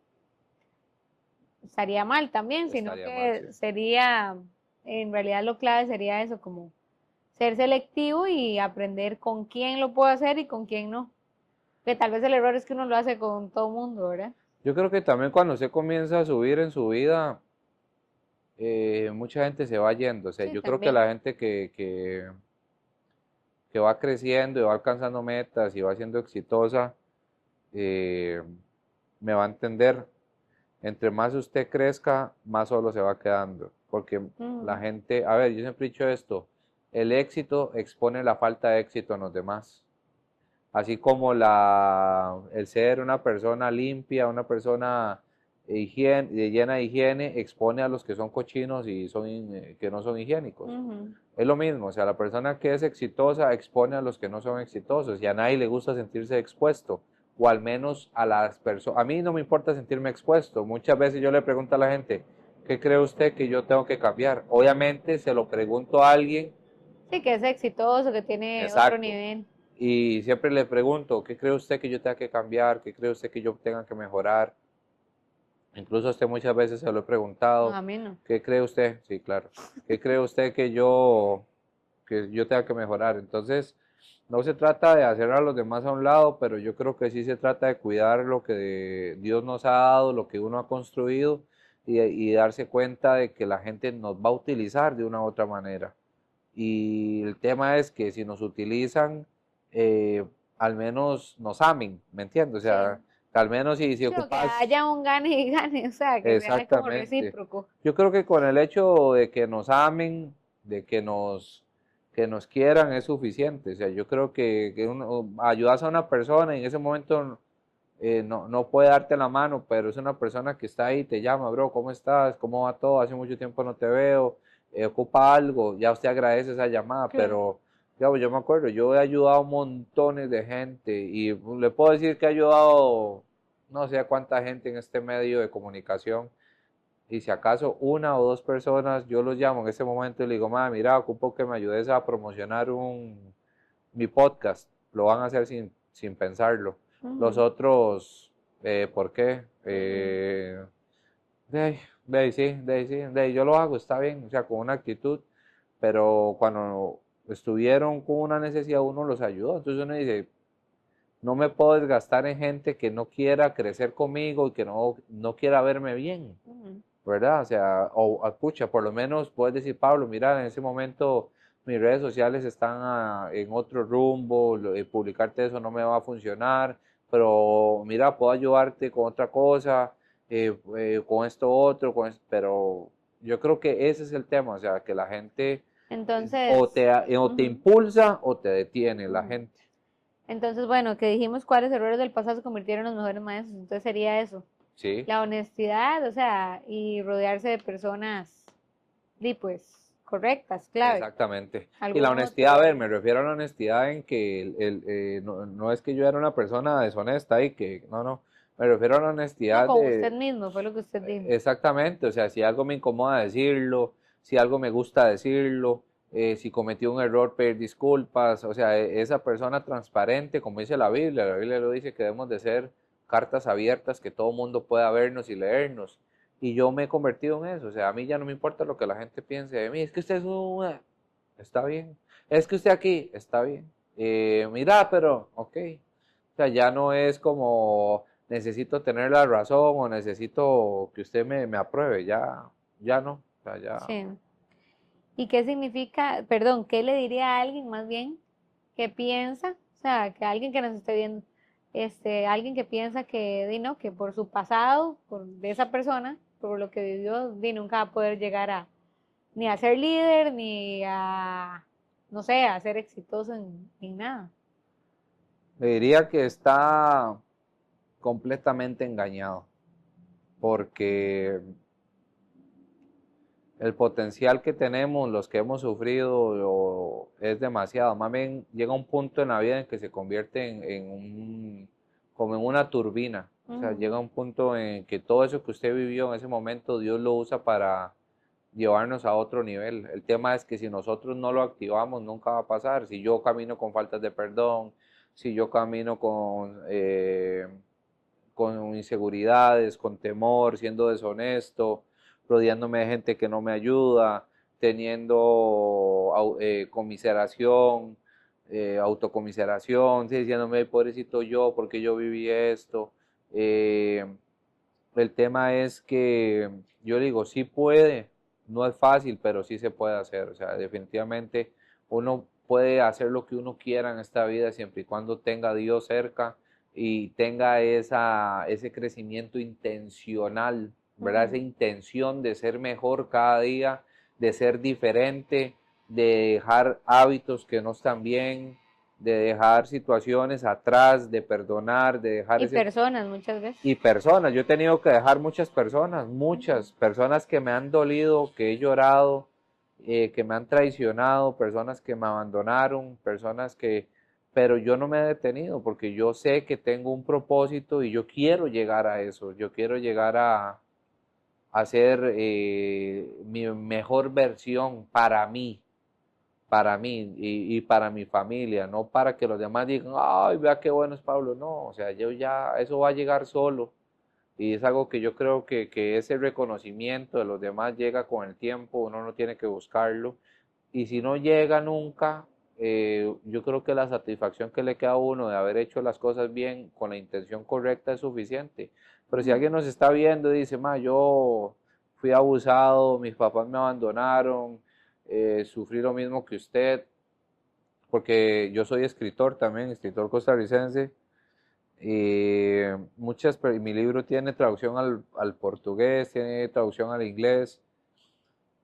estaría mal también, sino Estaría mal, sí. que sería, en realidad lo clave sería eso, como ser selectivo y aprender con quién lo puedo hacer y con quién no. Que tal vez el error es que uno lo hace con todo mundo, ¿verdad? Yo creo que también cuando usted comienza a subir en su vida, mucha gente se va yendo. O sea, Sí, yo creo que también. la gente que va creciendo y va alcanzando metas y va siendo exitosa, eh, me va a entender. Entre más usted crezca, más solo se va quedando. Porque la Ujú, gente, a ver, yo siempre he dicho esto, el éxito expone la falta de éxito en los demás. Así como el ser una persona limpia, una persona llena de higiene, expone a los que son cochinos y que no son higiénicos. ujú. Es lo mismo, o sea, la persona que es exitosa expone a los que no son exitosos y a nadie le gusta sentirse expuesto, o al menos a las personas. A mí no me importa sentirme expuesto. Muchas veces yo le pregunto a la gente, ¿qué cree usted que yo tengo que cambiar? Obviamente se lo pregunto a alguien, Sí, que es exitoso, que tiene otro exacto, nivel. y siempre le pregunto, ¿qué cree usted que yo tenga que cambiar? ¿Qué cree usted que yo tenga que mejorar? Incluso a usted muchas veces se lo he No, preguntado, a mí no. ¿qué cree usted? Sí, claro. ¿Qué cree usted que yo tenga que mejorar? Entonces, no se trata de hacer a los demás a un lado, pero yo creo que sí se trata de cuidar lo que Dios nos ha dado, lo que uno ha construido y darse cuenta de que la gente nos va a utilizar de una u otra manera. Y el tema es que si nos utilizan, al menos nos amen, ¿me entiendes? O sea, Sí. que al menos si Sí, o que ocupas, haya un gane y gane, o sea, que sea como exactamente. recíproco. Yo creo que con el hecho de que nos amen, de que nos quieran es suficiente. O sea, yo creo que ayudas a una persona y en ese momento no puede darte la mano, pero es una persona que está ahí, te llama, bro, ¿cómo estás? ¿Cómo va todo? Hace mucho tiempo no te veo, ocupa algo, ya usted agradece esa llamada, Claro. pero digamos, yo me acuerdo, yo he ayudado a montones de gente y le puedo decir que he ayudado no sé a cuánta gente en este medio de comunicación y si acaso una o dos personas, yo los llamo en ese momento y le digo, mira, ocupo que me ayudes a promocionar mi podcast. Lo van a hacer sin pensarlo. Los Ujú, otros, ¿por qué? ujú. De ahí sí, de ahí sí, de ahí yo lo hago, está bien, o sea, con una actitud, pero cuando estuvieron con una necesidad, uno los ayudó. Entonces uno dice, no me puedo desgastar en gente que no quiera crecer conmigo y que no quiera verme bien. Ujú. ¿Verdad? O sea, pucha, por lo menos puedes decir, Pablo, mira, en ese momento mis redes sociales están en otro rumbo, publicarte eso no me va a funcionar, pero mira, puedo ayudarte con otra cosa, con esto otro, pero yo creo que ese es el tema, o sea, que la gente Entonces, o te ujú, impulsa o te detiene la ujú. gente. Entonces, bueno, que dijimos cuáles errores del pasado se convirtieron en los mejores maestros. Entonces sería eso, Sí, la honestidad, o sea, y rodearse de personas, y pues, correctas, clave. Exactamente. Y Algún la honestidad, a otro- ver, me refiero a la honestidad en que no es que yo era una persona deshonesta y que, no, me refiero a la No, honestidad con usted de, mismo, fue lo que usted dijo. exactamente, o sea, si algo me incomoda decirlo, si algo me gusta decirlo, si cometí un error, pedir disculpas, o sea, esa persona transparente, como dice la Biblia lo dice que debemos de ser cartas abiertas, que todo mundo pueda vernos y leernos. Y yo me he convertido en eso, o sea, a mí ya no me importa lo que la gente piense de mí, es que usted es una... Está bien. Es que usted aquí, está bien. Mira, pero, ok. O sea, ya no es como necesito tener la razón o necesito que usted me apruebe, ya no. O sea, ya. Sí. ¿Y qué significa, perdón, qué le diría a alguien más bien que piensa, o sea, que alguien que nos esté viendo, alguien que piensa que, di, no, que por su pasado, por de esa persona, por lo que vivió, di, nunca va a poder llegar a ni a ser líder, ni a, no sé, a ser exitoso en nada? Le diría que está completamente engañado, porque el potencial que tenemos, los que hemos sufrido, es demasiado. Más bien llega un punto en la vida en que se convierte como en una turbina. O sea, Ujú. llega un punto en que todo eso que usted vivió en ese momento, Dios lo usa para llevarnos a otro nivel. El tema es que si nosotros no lo activamos, nunca va a pasar. Si yo camino con faltas de perdón, si yo camino con inseguridades, con temor, siendo deshonesto, rodeándome de gente que no me ayuda, teniendo comiseración, autocomiseración, ¿sí? Diciéndome, pobrecito yo, porque yo viví esto. Eh, el tema es que yo digo, sí puede, no es fácil, pero sí se puede hacer. O sea, definitivamente uno puede hacer lo que uno quiera en esta vida siempre y cuando tenga a Dios cerca y tenga ese crecimiento intencional, ¿verdad? Esa Ujú. intención de ser mejor cada día, de ser diferente, de dejar hábitos que no están bien, de dejar situaciones atrás, de perdonar, de dejar Y ese personas muchas veces. y personas, yo he tenido que dejar Ujú. muchas personas que me han dolido, que he llorado, que me han traicionado, personas que me abandonaron, pero yo no me he detenido porque yo sé que tengo un propósito y yo quiero llegar a eso, yo quiero llegar a ser mi mejor versión para mí y para mi familia, no para que los demás digan, ay, vea qué bueno es Pablo, no, o sea, yo ya, eso va a llegar solo y es algo que yo creo que ese reconocimiento de los demás llega con el tiempo, uno no tiene que buscarlo. Y si no llega nunca, yo creo que la satisfacción que le queda a uno de haber hecho las cosas bien con la intención correcta es suficiente. Pero si Ujú. alguien nos está viendo y dice, ma, yo fui abusado, mis papás me abandonaron, sufrí lo mismo que usted, porque yo soy escritor también, escritor costarricense, mi libro tiene traducción al portugués, tiene traducción al inglés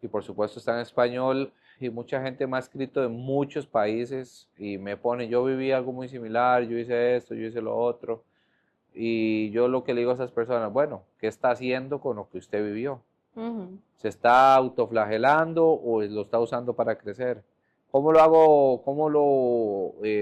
y por supuesto está en español y mucha gente me ha escrito de muchos países y me pone, yo viví algo muy similar, yo hice esto, yo hice lo otro y yo lo que le digo a esas personas, bueno, ¿qué está haciendo con lo que usted vivió? Ujú. ¿Se está autoflagelando o lo está usando para crecer? ¿Cómo lo hago, cómo lo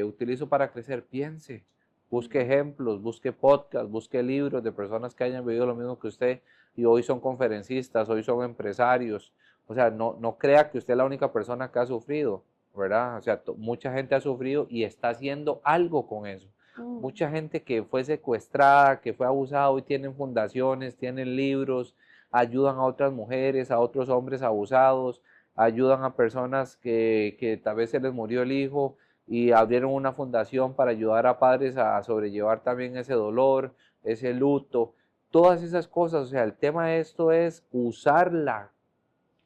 utilizo para crecer? Piense, busque ejemplos, busque podcasts, busque libros de personas que hayan vivido lo mismo que usted y hoy son conferencistas, hoy son empresarios. O sea, no crea que usted es la única persona que ha sufrido, ¿verdad? O sea, mucha gente ha sufrido y está haciendo algo con eso. Ujú. Mucha gente que fue secuestrada, que fue abusada, hoy tienen fundaciones, tienen libros, ayudan a otras mujeres, a otros hombres abusados, ayudan a personas que tal vez se les murió el hijo y abrieron una fundación para ayudar a padres a sobrellevar también ese dolor, ese luto, todas esas cosas. O sea, el tema de esto es usar la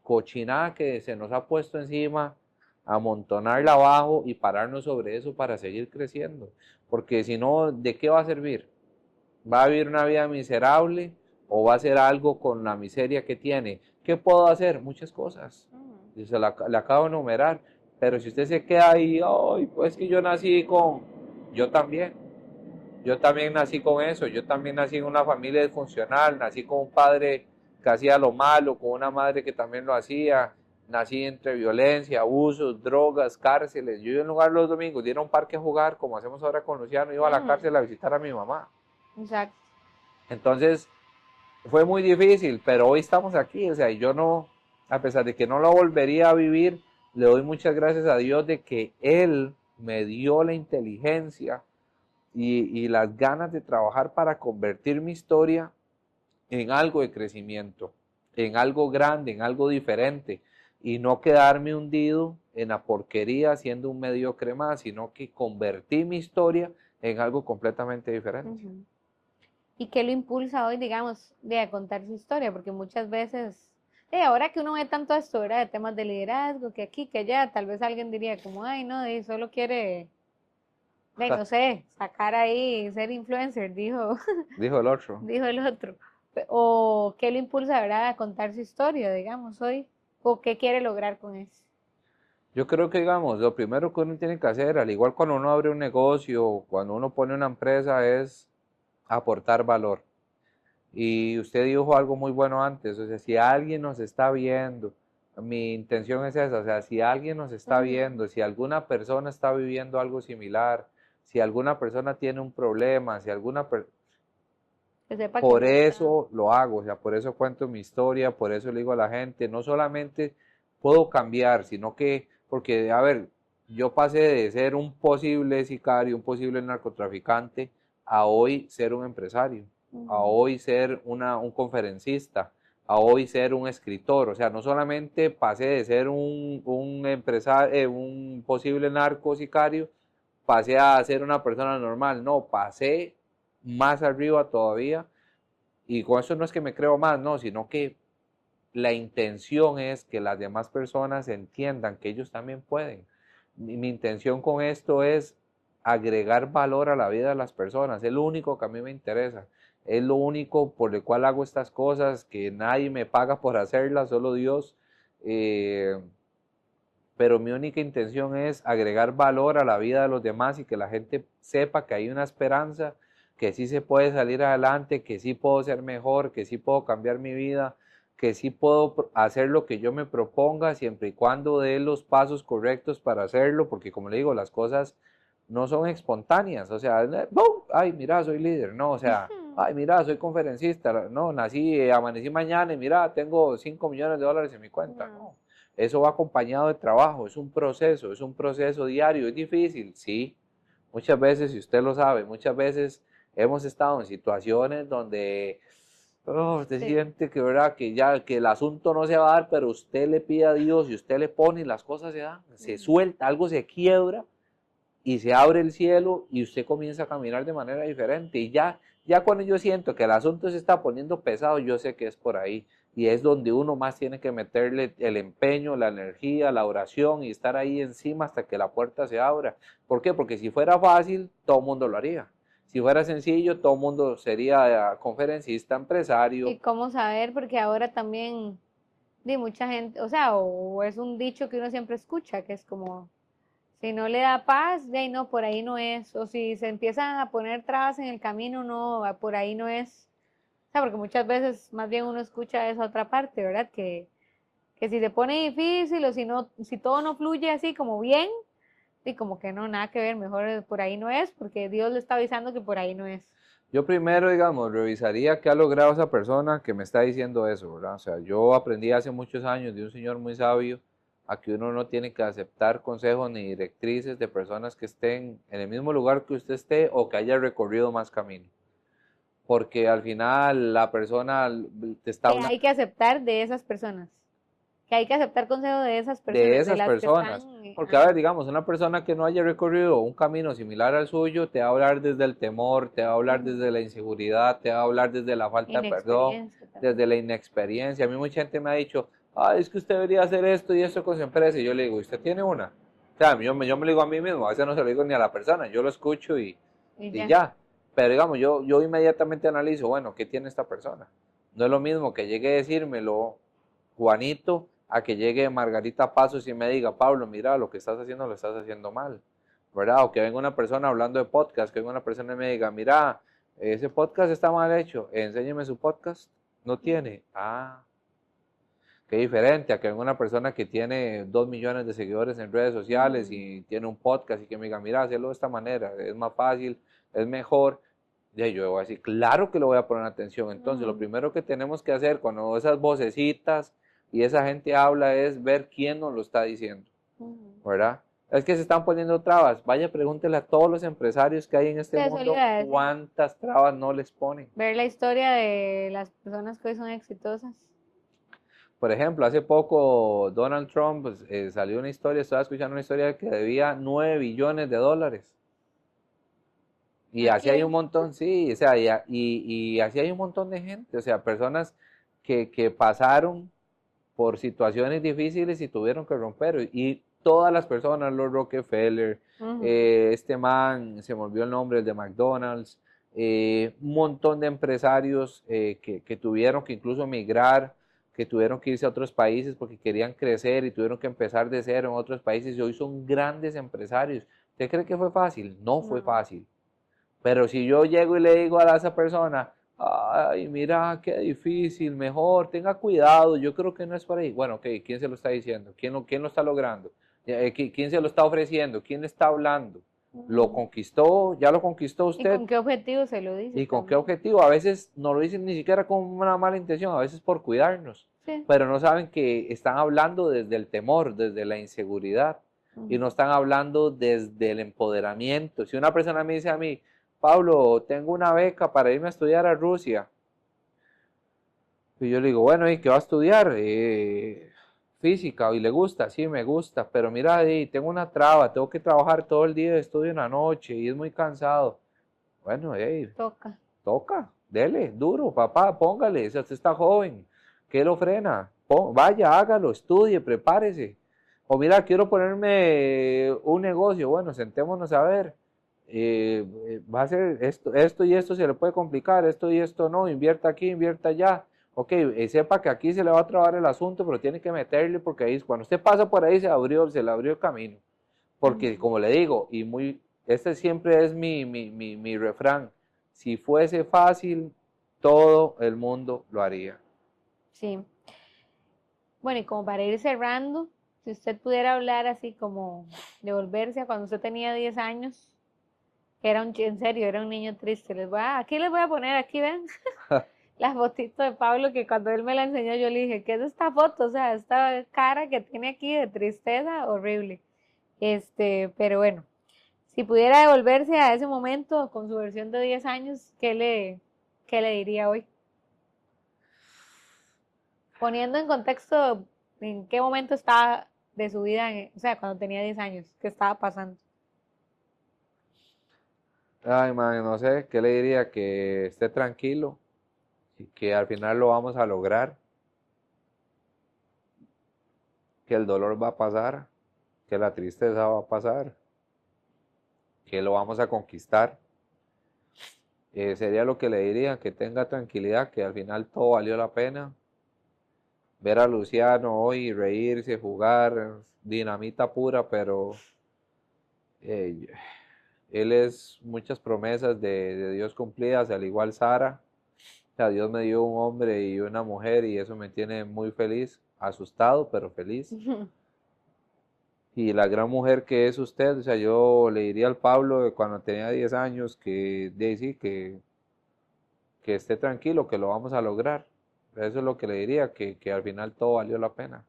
cochinada que se nos ha puesto encima, amontonarla abajo y pararnos sobre eso para seguir creciendo. Porque si no, ¿de qué va a servir? ¿Va a vivir una vida miserable o va a hacer algo con la miseria que tiene? ¿Qué puedo hacer? Muchas cosas. Ujú. Y se la acabo de enumerar. Pero si usted se queda ahí, ay, pues que yo nací con, yo también, yo también nací con eso, yo también nací en una familia disfuncional, nací con un padre que hacía lo malo, con una madre que también lo hacía, nací entre violencia, abusos, drogas, cárceles. Yo iba en lugar los domingos de ir a un parque a jugar, como hacemos ahora con Luciano, iba a la cárcel a visitar a mi mamá. Exacto. Entonces, fue muy difícil, pero hoy estamos aquí, o sea, y yo no, a pesar de que no lo volvería a vivir, le doy muchas gracias a Dios de que Él me dio la inteligencia y las ganas de trabajar para convertir mi historia en algo de crecimiento, en algo grande, en algo diferente, y no quedarme hundido en la porquería siendo un mediocre más, sino que convertí mi historia en algo completamente diferente. Ujú. ¿Y qué lo impulsa hoy, digamos, de a contar su historia? Porque muchas veces, ahora que uno ve tanto esto, ¿verdad? De temas de liderazgo, que aquí, que allá, tal vez alguien diría como, ay, no, solo quiere, no sé, sacar ahí, ser influencer, dijo, Dijo el otro. dijo el otro. O qué lo impulsa, ¿verdad? A contar su historia, digamos, hoy. O qué quiere lograr con eso. Yo creo que, digamos, lo primero que uno tiene que hacer, al igual cuando uno abre un negocio, cuando uno pone una empresa, es aportar valor. Y usted dijo algo muy bueno antes, o sea, si alguien nos está viendo, mi intención es esa, o sea, si alguien nos está Ujú. viendo, si alguna persona está viviendo algo similar, si alguna persona tiene un problema, si alguna persona... Que sepa que Por no está. eso lo hago, o sea, por eso cuento mi historia, por eso le digo a la gente, no solamente puedo cambiar, sino que, porque, a ver, yo pasé de ser un posible sicario, un posible narcotraficante, a hoy ser un empresario, a Ujú. hoy ser un conferencista, a hoy ser un escritor, o sea, no solamente pasé de ser un empresario, un posible narco sicario, pasé a ser una persona normal, no, pasé más arriba todavía y con eso no es que me creo más, no, sino que la intención es que las demás personas entiendan que ellos también pueden. Mi intención con esto es agregar valor a la vida de las personas, es lo único que a mí me interesa, es lo único por el cual hago estas cosas, que nadie me paga por hacerlas, solo Dios. Eh, pero mi única intención es agregar valor a la vida de los demás y que la gente sepa que hay una esperanza, que sí se puede salir adelante, que sí puedo ser mejor, que sí puedo cambiar mi vida, que sí puedo hacer lo que yo me proponga siempre y cuando dé los pasos correctos para hacerlo, porque como le digo, las cosas no son espontáneas, o sea, ¡bum! Ay, mira, soy líder, no, o sea, Ujú. ay, mira, soy conferencista, no, nací, amanecí mañana y mira, tengo $5 millones en mi cuenta, No. no. Eso va acompañado de trabajo, es un proceso diario, es difícil, sí. Muchas veces, si usted lo sabe, muchas veces hemos estado en situaciones donde usted Sí. siente que, ¿verdad? Que ya que el asunto no se va a dar, pero usted le pide a Dios y usted le pone y las cosas se dan, se Ujú. suelta, algo se quiebra y se abre el cielo y usted comienza a caminar de manera diferente. Y ya cuando yo siento que el asunto se está poniendo pesado, yo sé que es por ahí. Y es donde uno más tiene que meterle el empeño, la energía, la oración y estar ahí encima hasta que la puerta se abra. ¿Por qué? Porque si fuera fácil, todo el mundo lo haría. Si fuera sencillo, todo el mundo sería conferencista, empresario. Y cómo saber, porque ahora también, de mucha gente, o sea, o es un dicho que uno siempre escucha, que es como, si no le da paz, de ahí no, por ahí no es. O si se empiezan a poner trabas en el camino, no, por ahí no es. O sea, porque muchas veces más bien uno escucha esa otra parte, ¿verdad? Que si se pone difícil o si no, si todo no fluye así como bien, y como que no, nada que ver, mejor por ahí no es, porque Dios le está avisando que por ahí no es. Yo primero, digamos, revisaría qué ha logrado esa persona que me está diciendo eso, ¿verdad? O sea, yo aprendí hace muchos años de un señor muy sabio a que uno no tiene que aceptar consejos ni directrices de personas que estén en el mismo lugar que usted esté o que haya recorrido más camino. Porque al final la persona te está Que hablando hay que aceptar de esas personas, que hay que aceptar consejo de esas de personas, de esas las que están, personas. Porque, a ver, digamos, una persona que no haya recorrido un camino similar al suyo, te va a hablar desde el temor, te va a hablar ujú, desde la inseguridad, te va a hablar desde la falta de perdón, inexperiencia desde también. la inexperiencia. A mí mucha gente me ha dicho, ah, es que usted debería hacer esto y esto con su empresa. Y yo le digo, ¿usted tiene una? O sea, yo me lo digo a mí mismo, a veces no se lo digo ni a la persona, yo lo escucho Y y ya. ya. Pero digamos, yo inmediatamente analizo, bueno, ¿qué tiene esta persona? No es lo mismo que llegue a decírmelo Juanito a que llegue Margarita Pasos y me diga, Pablo, mira, lo que estás haciendo lo estás haciendo mal, ¿verdad? O que venga una persona hablando de podcast, que venga una persona y me diga, mira, ese podcast está mal hecho, enséñeme su podcast, no Ujú. tiene, ah, Qué diferente a que venga una persona que tiene 2 millones de seguidores en redes sociales y tiene un podcast y que me diga, mira, hazlo de esta manera, es más fácil, es mejor. Y yo voy a decir, claro que le voy a poner atención. Entonces, lo primero que tenemos que hacer cuando esas vocecitas y esa gente habla es ver quién nos lo está diciendo, ¿verdad? Es que se están poniendo trabas. Vaya, pregúntele a todos los empresarios que hay en este Sí, eso le mundo iba a decir. cuántas trabas no les ponen. Ver la historia de las personas que hoy son exitosas. Por ejemplo, hace poco Donald Trump pues, salió una historia, estaba escuchando una historia que debía 9 billones de dólares. Y ¿A así hay quién? un montón, sí, o sea, y así hay un montón de gente, o sea, personas que pasaron por situaciones difíciles y tuvieron que romper. Y todas las personas, los Rockefeller, este man, se me olvidó el nombre, el de McDonald's, un montón de empresarios que tuvieron que incluso emigrar, que tuvieron que irse a otros países porque querían crecer y tuvieron que empezar de cero en otros países y hoy son grandes empresarios. ¿Usted cree que fue fácil? No fue No. fácil. Pero si yo llego y le digo a esa persona, ay, mira, qué difícil, mejor, tenga cuidado, yo creo que no es por ahí. Bueno, ok, ¿quién se lo está diciendo? Quién lo está logrando? ¿Quién se lo está ofreciendo? ¿Quién le está hablando? ¿Lo conquistó? ¿Ya lo conquistó ¿Y usted? con qué objetivo se lo dice ¿Y con qué también? objetivo? A veces no lo dicen ni siquiera con una mala intención, a veces por cuidarnos, Sí. pero no saben que están hablando desde el temor, desde la inseguridad, y no están hablando desde el empoderamiento. Si una persona me dice a mí, Pablo, tengo una beca para irme a estudiar a Rusia, y yo le digo, bueno, ¿y qué va a estudiar? Física, ¿y le gusta? Sí, me gusta, pero mira, tengo una traba, tengo que trabajar todo el día, estudio en la noche y es muy cansado. Bueno, Toca. toca, dele, duro, papá, póngale, si usted está joven, ¿qué lo frena? Vaya, hágalo, estudie, prepárese. O mira, quiero ponerme un negocio, bueno, sentémonos a ver. Va a ser esto y esto se le puede complicar, esto y esto no, invierta aquí, invierta allá. Ok, sepa que aquí se le va a trabar el asunto, pero tiene que meterle porque ahí, cuando usted pasa por ahí se le abrió el camino. Porque como le digo, este siempre es mi refrán, si fuese fácil, todo el mundo lo haría. Sí. Bueno, y como para ir cerrando, si usted pudiera hablar así como devolverse a cuando usted tenía 10 años, que era en serio, era un niño triste. Aquí les voy a poner, aquí ven, la fotito de Pablo que cuando él me la enseñó yo le dije, ¿qué es esta foto? O sea, esta cara que tiene aquí de tristeza, horrible. Pero bueno, si pudiera devolverse a ese momento con su versión de 10 años, ¿qué le diría hoy? Poniendo en contexto en qué momento estaba de su vida, o sea, cuando tenía 10 años, qué estaba pasando. Ay, man, no sé, ¿qué le diría? Que esté tranquilo y que al final lo vamos a lograr, que el dolor va a pasar, que la tristeza va a pasar, que lo vamos a conquistar. Sería lo que le diría, que tenga tranquilidad, que al final todo valió la pena. Ver a Luciano hoy, reírse, jugar, dinamita pura, pero eh, él es muchas promesas de Dios cumplidas, al igual Sara. O sea, Dios me dio un hombre y una mujer y eso me tiene muy feliz, asustado, pero feliz. Y la gran mujer que es usted, o sea, yo le diría al Pablo de cuando tenía 10 años sí, que esté tranquilo, que lo vamos a lograr. Eso es lo que le diría, que al final todo valió la pena.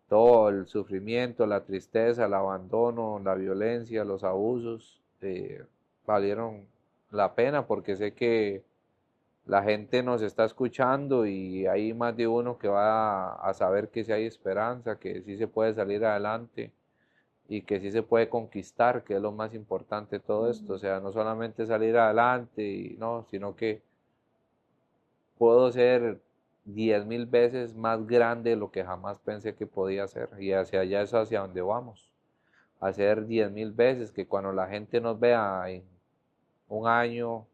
Todo el sufrimiento, la tristeza, el abandono, la violencia, los abusos, valieron la pena porque sé que la gente nos está escuchando y hay más de uno que va a saber que sí hay esperanza, que sí se puede salir adelante y que sí se puede conquistar, que es lo más importante de todo esto. O sea, no solamente salir adelante, no, sino que puedo ser 10.000 veces más grande de lo que jamás pensé que podía ser. Y hacia allá es hacia donde vamos. Hacer 10.000 veces, que cuando la gente nos vea en un año,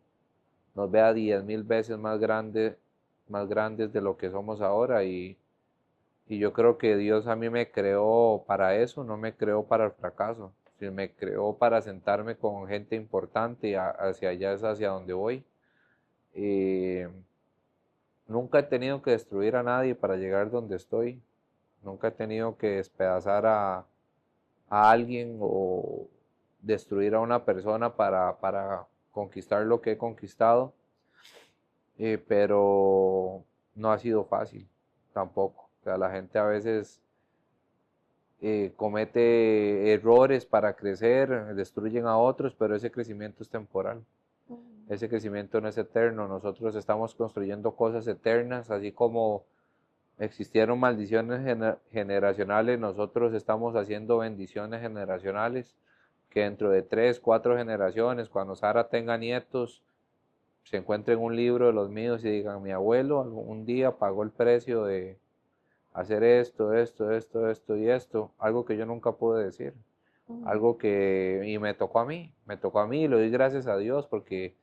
nos vea 10.000 veces más grandes de lo que somos ahora. Y yo creo que Dios a mí me creó para eso, no me creó para el fracaso. Sino me creó para sentarme con gente importante y hacia allá es hacia donde voy. nunca he tenido que destruir a nadie para llegar donde estoy. Nunca he tenido que despedazar a alguien o destruir a una persona para conquistar lo que he conquistado. Pero no ha sido fácil tampoco. O sea, la gente a veces comete errores para crecer, destruyen a otros, pero ese crecimiento es temporal. Ese crecimiento no es eterno. Nosotros estamos construyendo cosas eternas, así como existieron maldiciones generacionales, nosotros estamos haciendo bendiciones generacionales, que dentro de 3, 4 generaciones, cuando Sara tenga nietos, se encuentren un libro de los míos y digan, mi abuelo un día pagó el precio de hacer esto, esto y esto, algo que yo nunca pude decir, algo que, y me tocó a mí y le doy gracias a Dios porque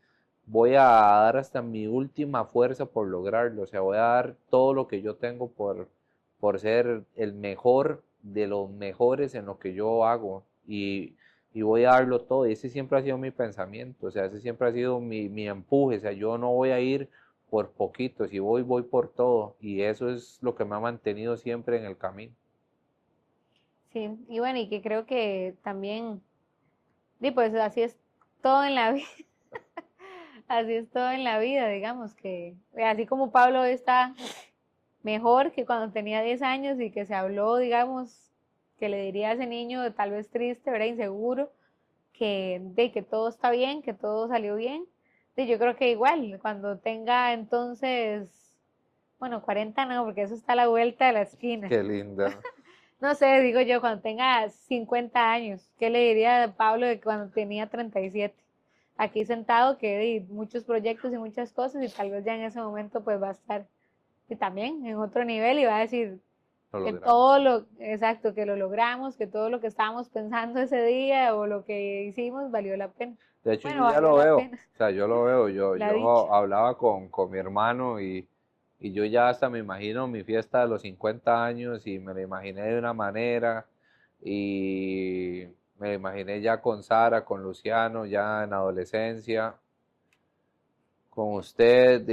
voy a dar hasta mi última fuerza por lograrlo, o sea, voy a dar todo lo que yo tengo por ser el mejor de los mejores en lo que yo hago y voy a darlo todo, y ese siempre ha sido mi pensamiento, o sea, ese siempre ha sido mi empuje, o sea, yo no voy a ir por poquito, si voy, voy por todo, y eso es lo que me ha mantenido siempre en el camino. Sí, y bueno, y que creo que también, y pues así es todo en la vida, así es todo en la vida, digamos que así como Pablo está mejor que cuando tenía 10 años y que se habló, digamos, que le diría a ese niño tal vez triste, ¿verdad? Inseguro, que de que todo está bien, que todo salió bien. Sí, yo creo que igual, cuando tenga entonces, bueno, 40 no, porque eso está a la vuelta de la esquina. Qué linda. No sé, digo yo, cuando tenga 50 años, ¿qué le diría a Pablo de cuando tenía 37? Aquí sentado, que hay muchos proyectos y muchas cosas y tal vez ya en ese momento pues va a estar y también en otro nivel y va a decir Lo que todo logramos. lo, exacto, que lo logramos, que todo lo que estábamos pensando ese día o lo que hicimos valió la pena. De hecho, Bueno, yo ya valió lo la veo, pena, o sea, yo lo veo, la dicha. yo hablaba con mi hermano y yo ya hasta me imagino mi fiesta de los 50 años y me la imaginé de una manera y me la imaginé ya con Sara, con Luciano, ya en adolescencia, con usted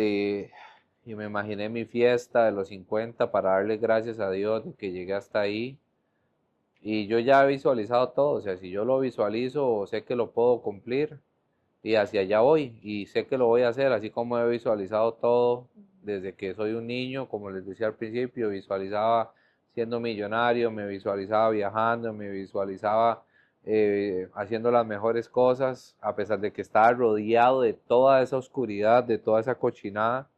y me imaginé mi fiesta de los 50 para darle gracias a Dios de que llegué hasta ahí. Y yo ya he visualizado todo, o sea, si yo lo visualizo, sé que lo puedo cumplir y hacia allá voy y sé que lo voy a hacer, así como he visualizado todo desde que soy un niño, como les decía al principio, visualizaba siendo millonario, me visualizaba viajando, me visualizaba haciendo las mejores cosas, a pesar de que estaba rodeado de toda esa oscuridad, de toda esa cochinada.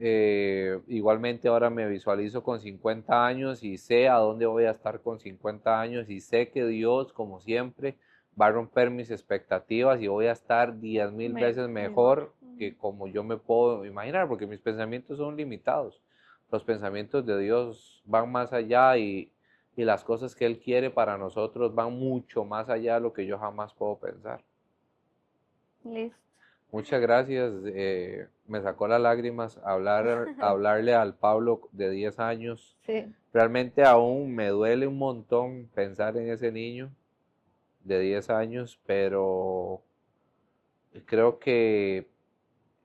Igualmente ahora me visualizo con 50 años y sé a dónde voy a estar con 50 años y sé que Dios, como siempre, va a romper mis expectativas y voy a estar 10.000 veces Mejor. mejor que como yo me puedo imaginar, porque mis pensamientos son limitados. Los pensamientos de Dios van más allá y las cosas que Él quiere para nosotros van mucho más allá de lo que yo jamás puedo pensar. Listo. Muchas gracias. Me sacó las lágrimas hablarle al Pablo de 10 años. Sí, Realmente aún me duele un montón pensar en ese niño de 10 años, pero creo que,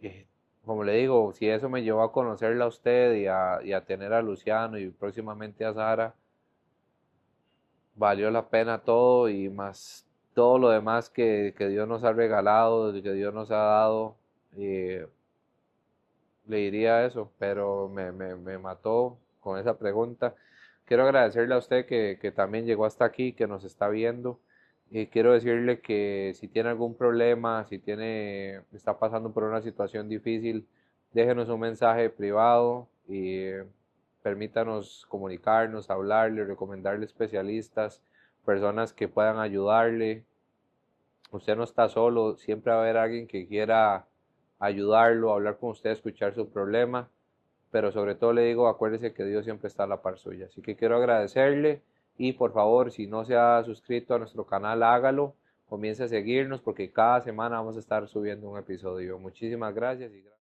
eh, como le digo, si eso me llevó a conocerla a usted y a tener a Luciano y próximamente a Sara, valió la pena todo y más todo lo demás que Dios nos ha regalado, que Dios nos ha dado. eh, Le diría eso, pero me mató con esa pregunta. Quiero agradecerle a usted que también llegó hasta aquí, que nos está viendo. Y quiero decirle que si tiene algún problema, si está pasando por una situación difícil, déjenos un mensaje privado y permítanos comunicarnos, hablarle, recomendarle especialistas, personas que puedan ayudarle. Usted no está solo, siempre va a haber alguien que quiera ayudarlo, hablar con usted, escuchar su problema, pero sobre todo le digo, acuérdese que Dios siempre está a la par suya. Así que quiero agradecerle y por favor, si no se ha suscrito a nuestro canal, hágalo, comience a seguirnos porque cada semana vamos a estar subiendo un episodio. Muchísimas gracias y gracias.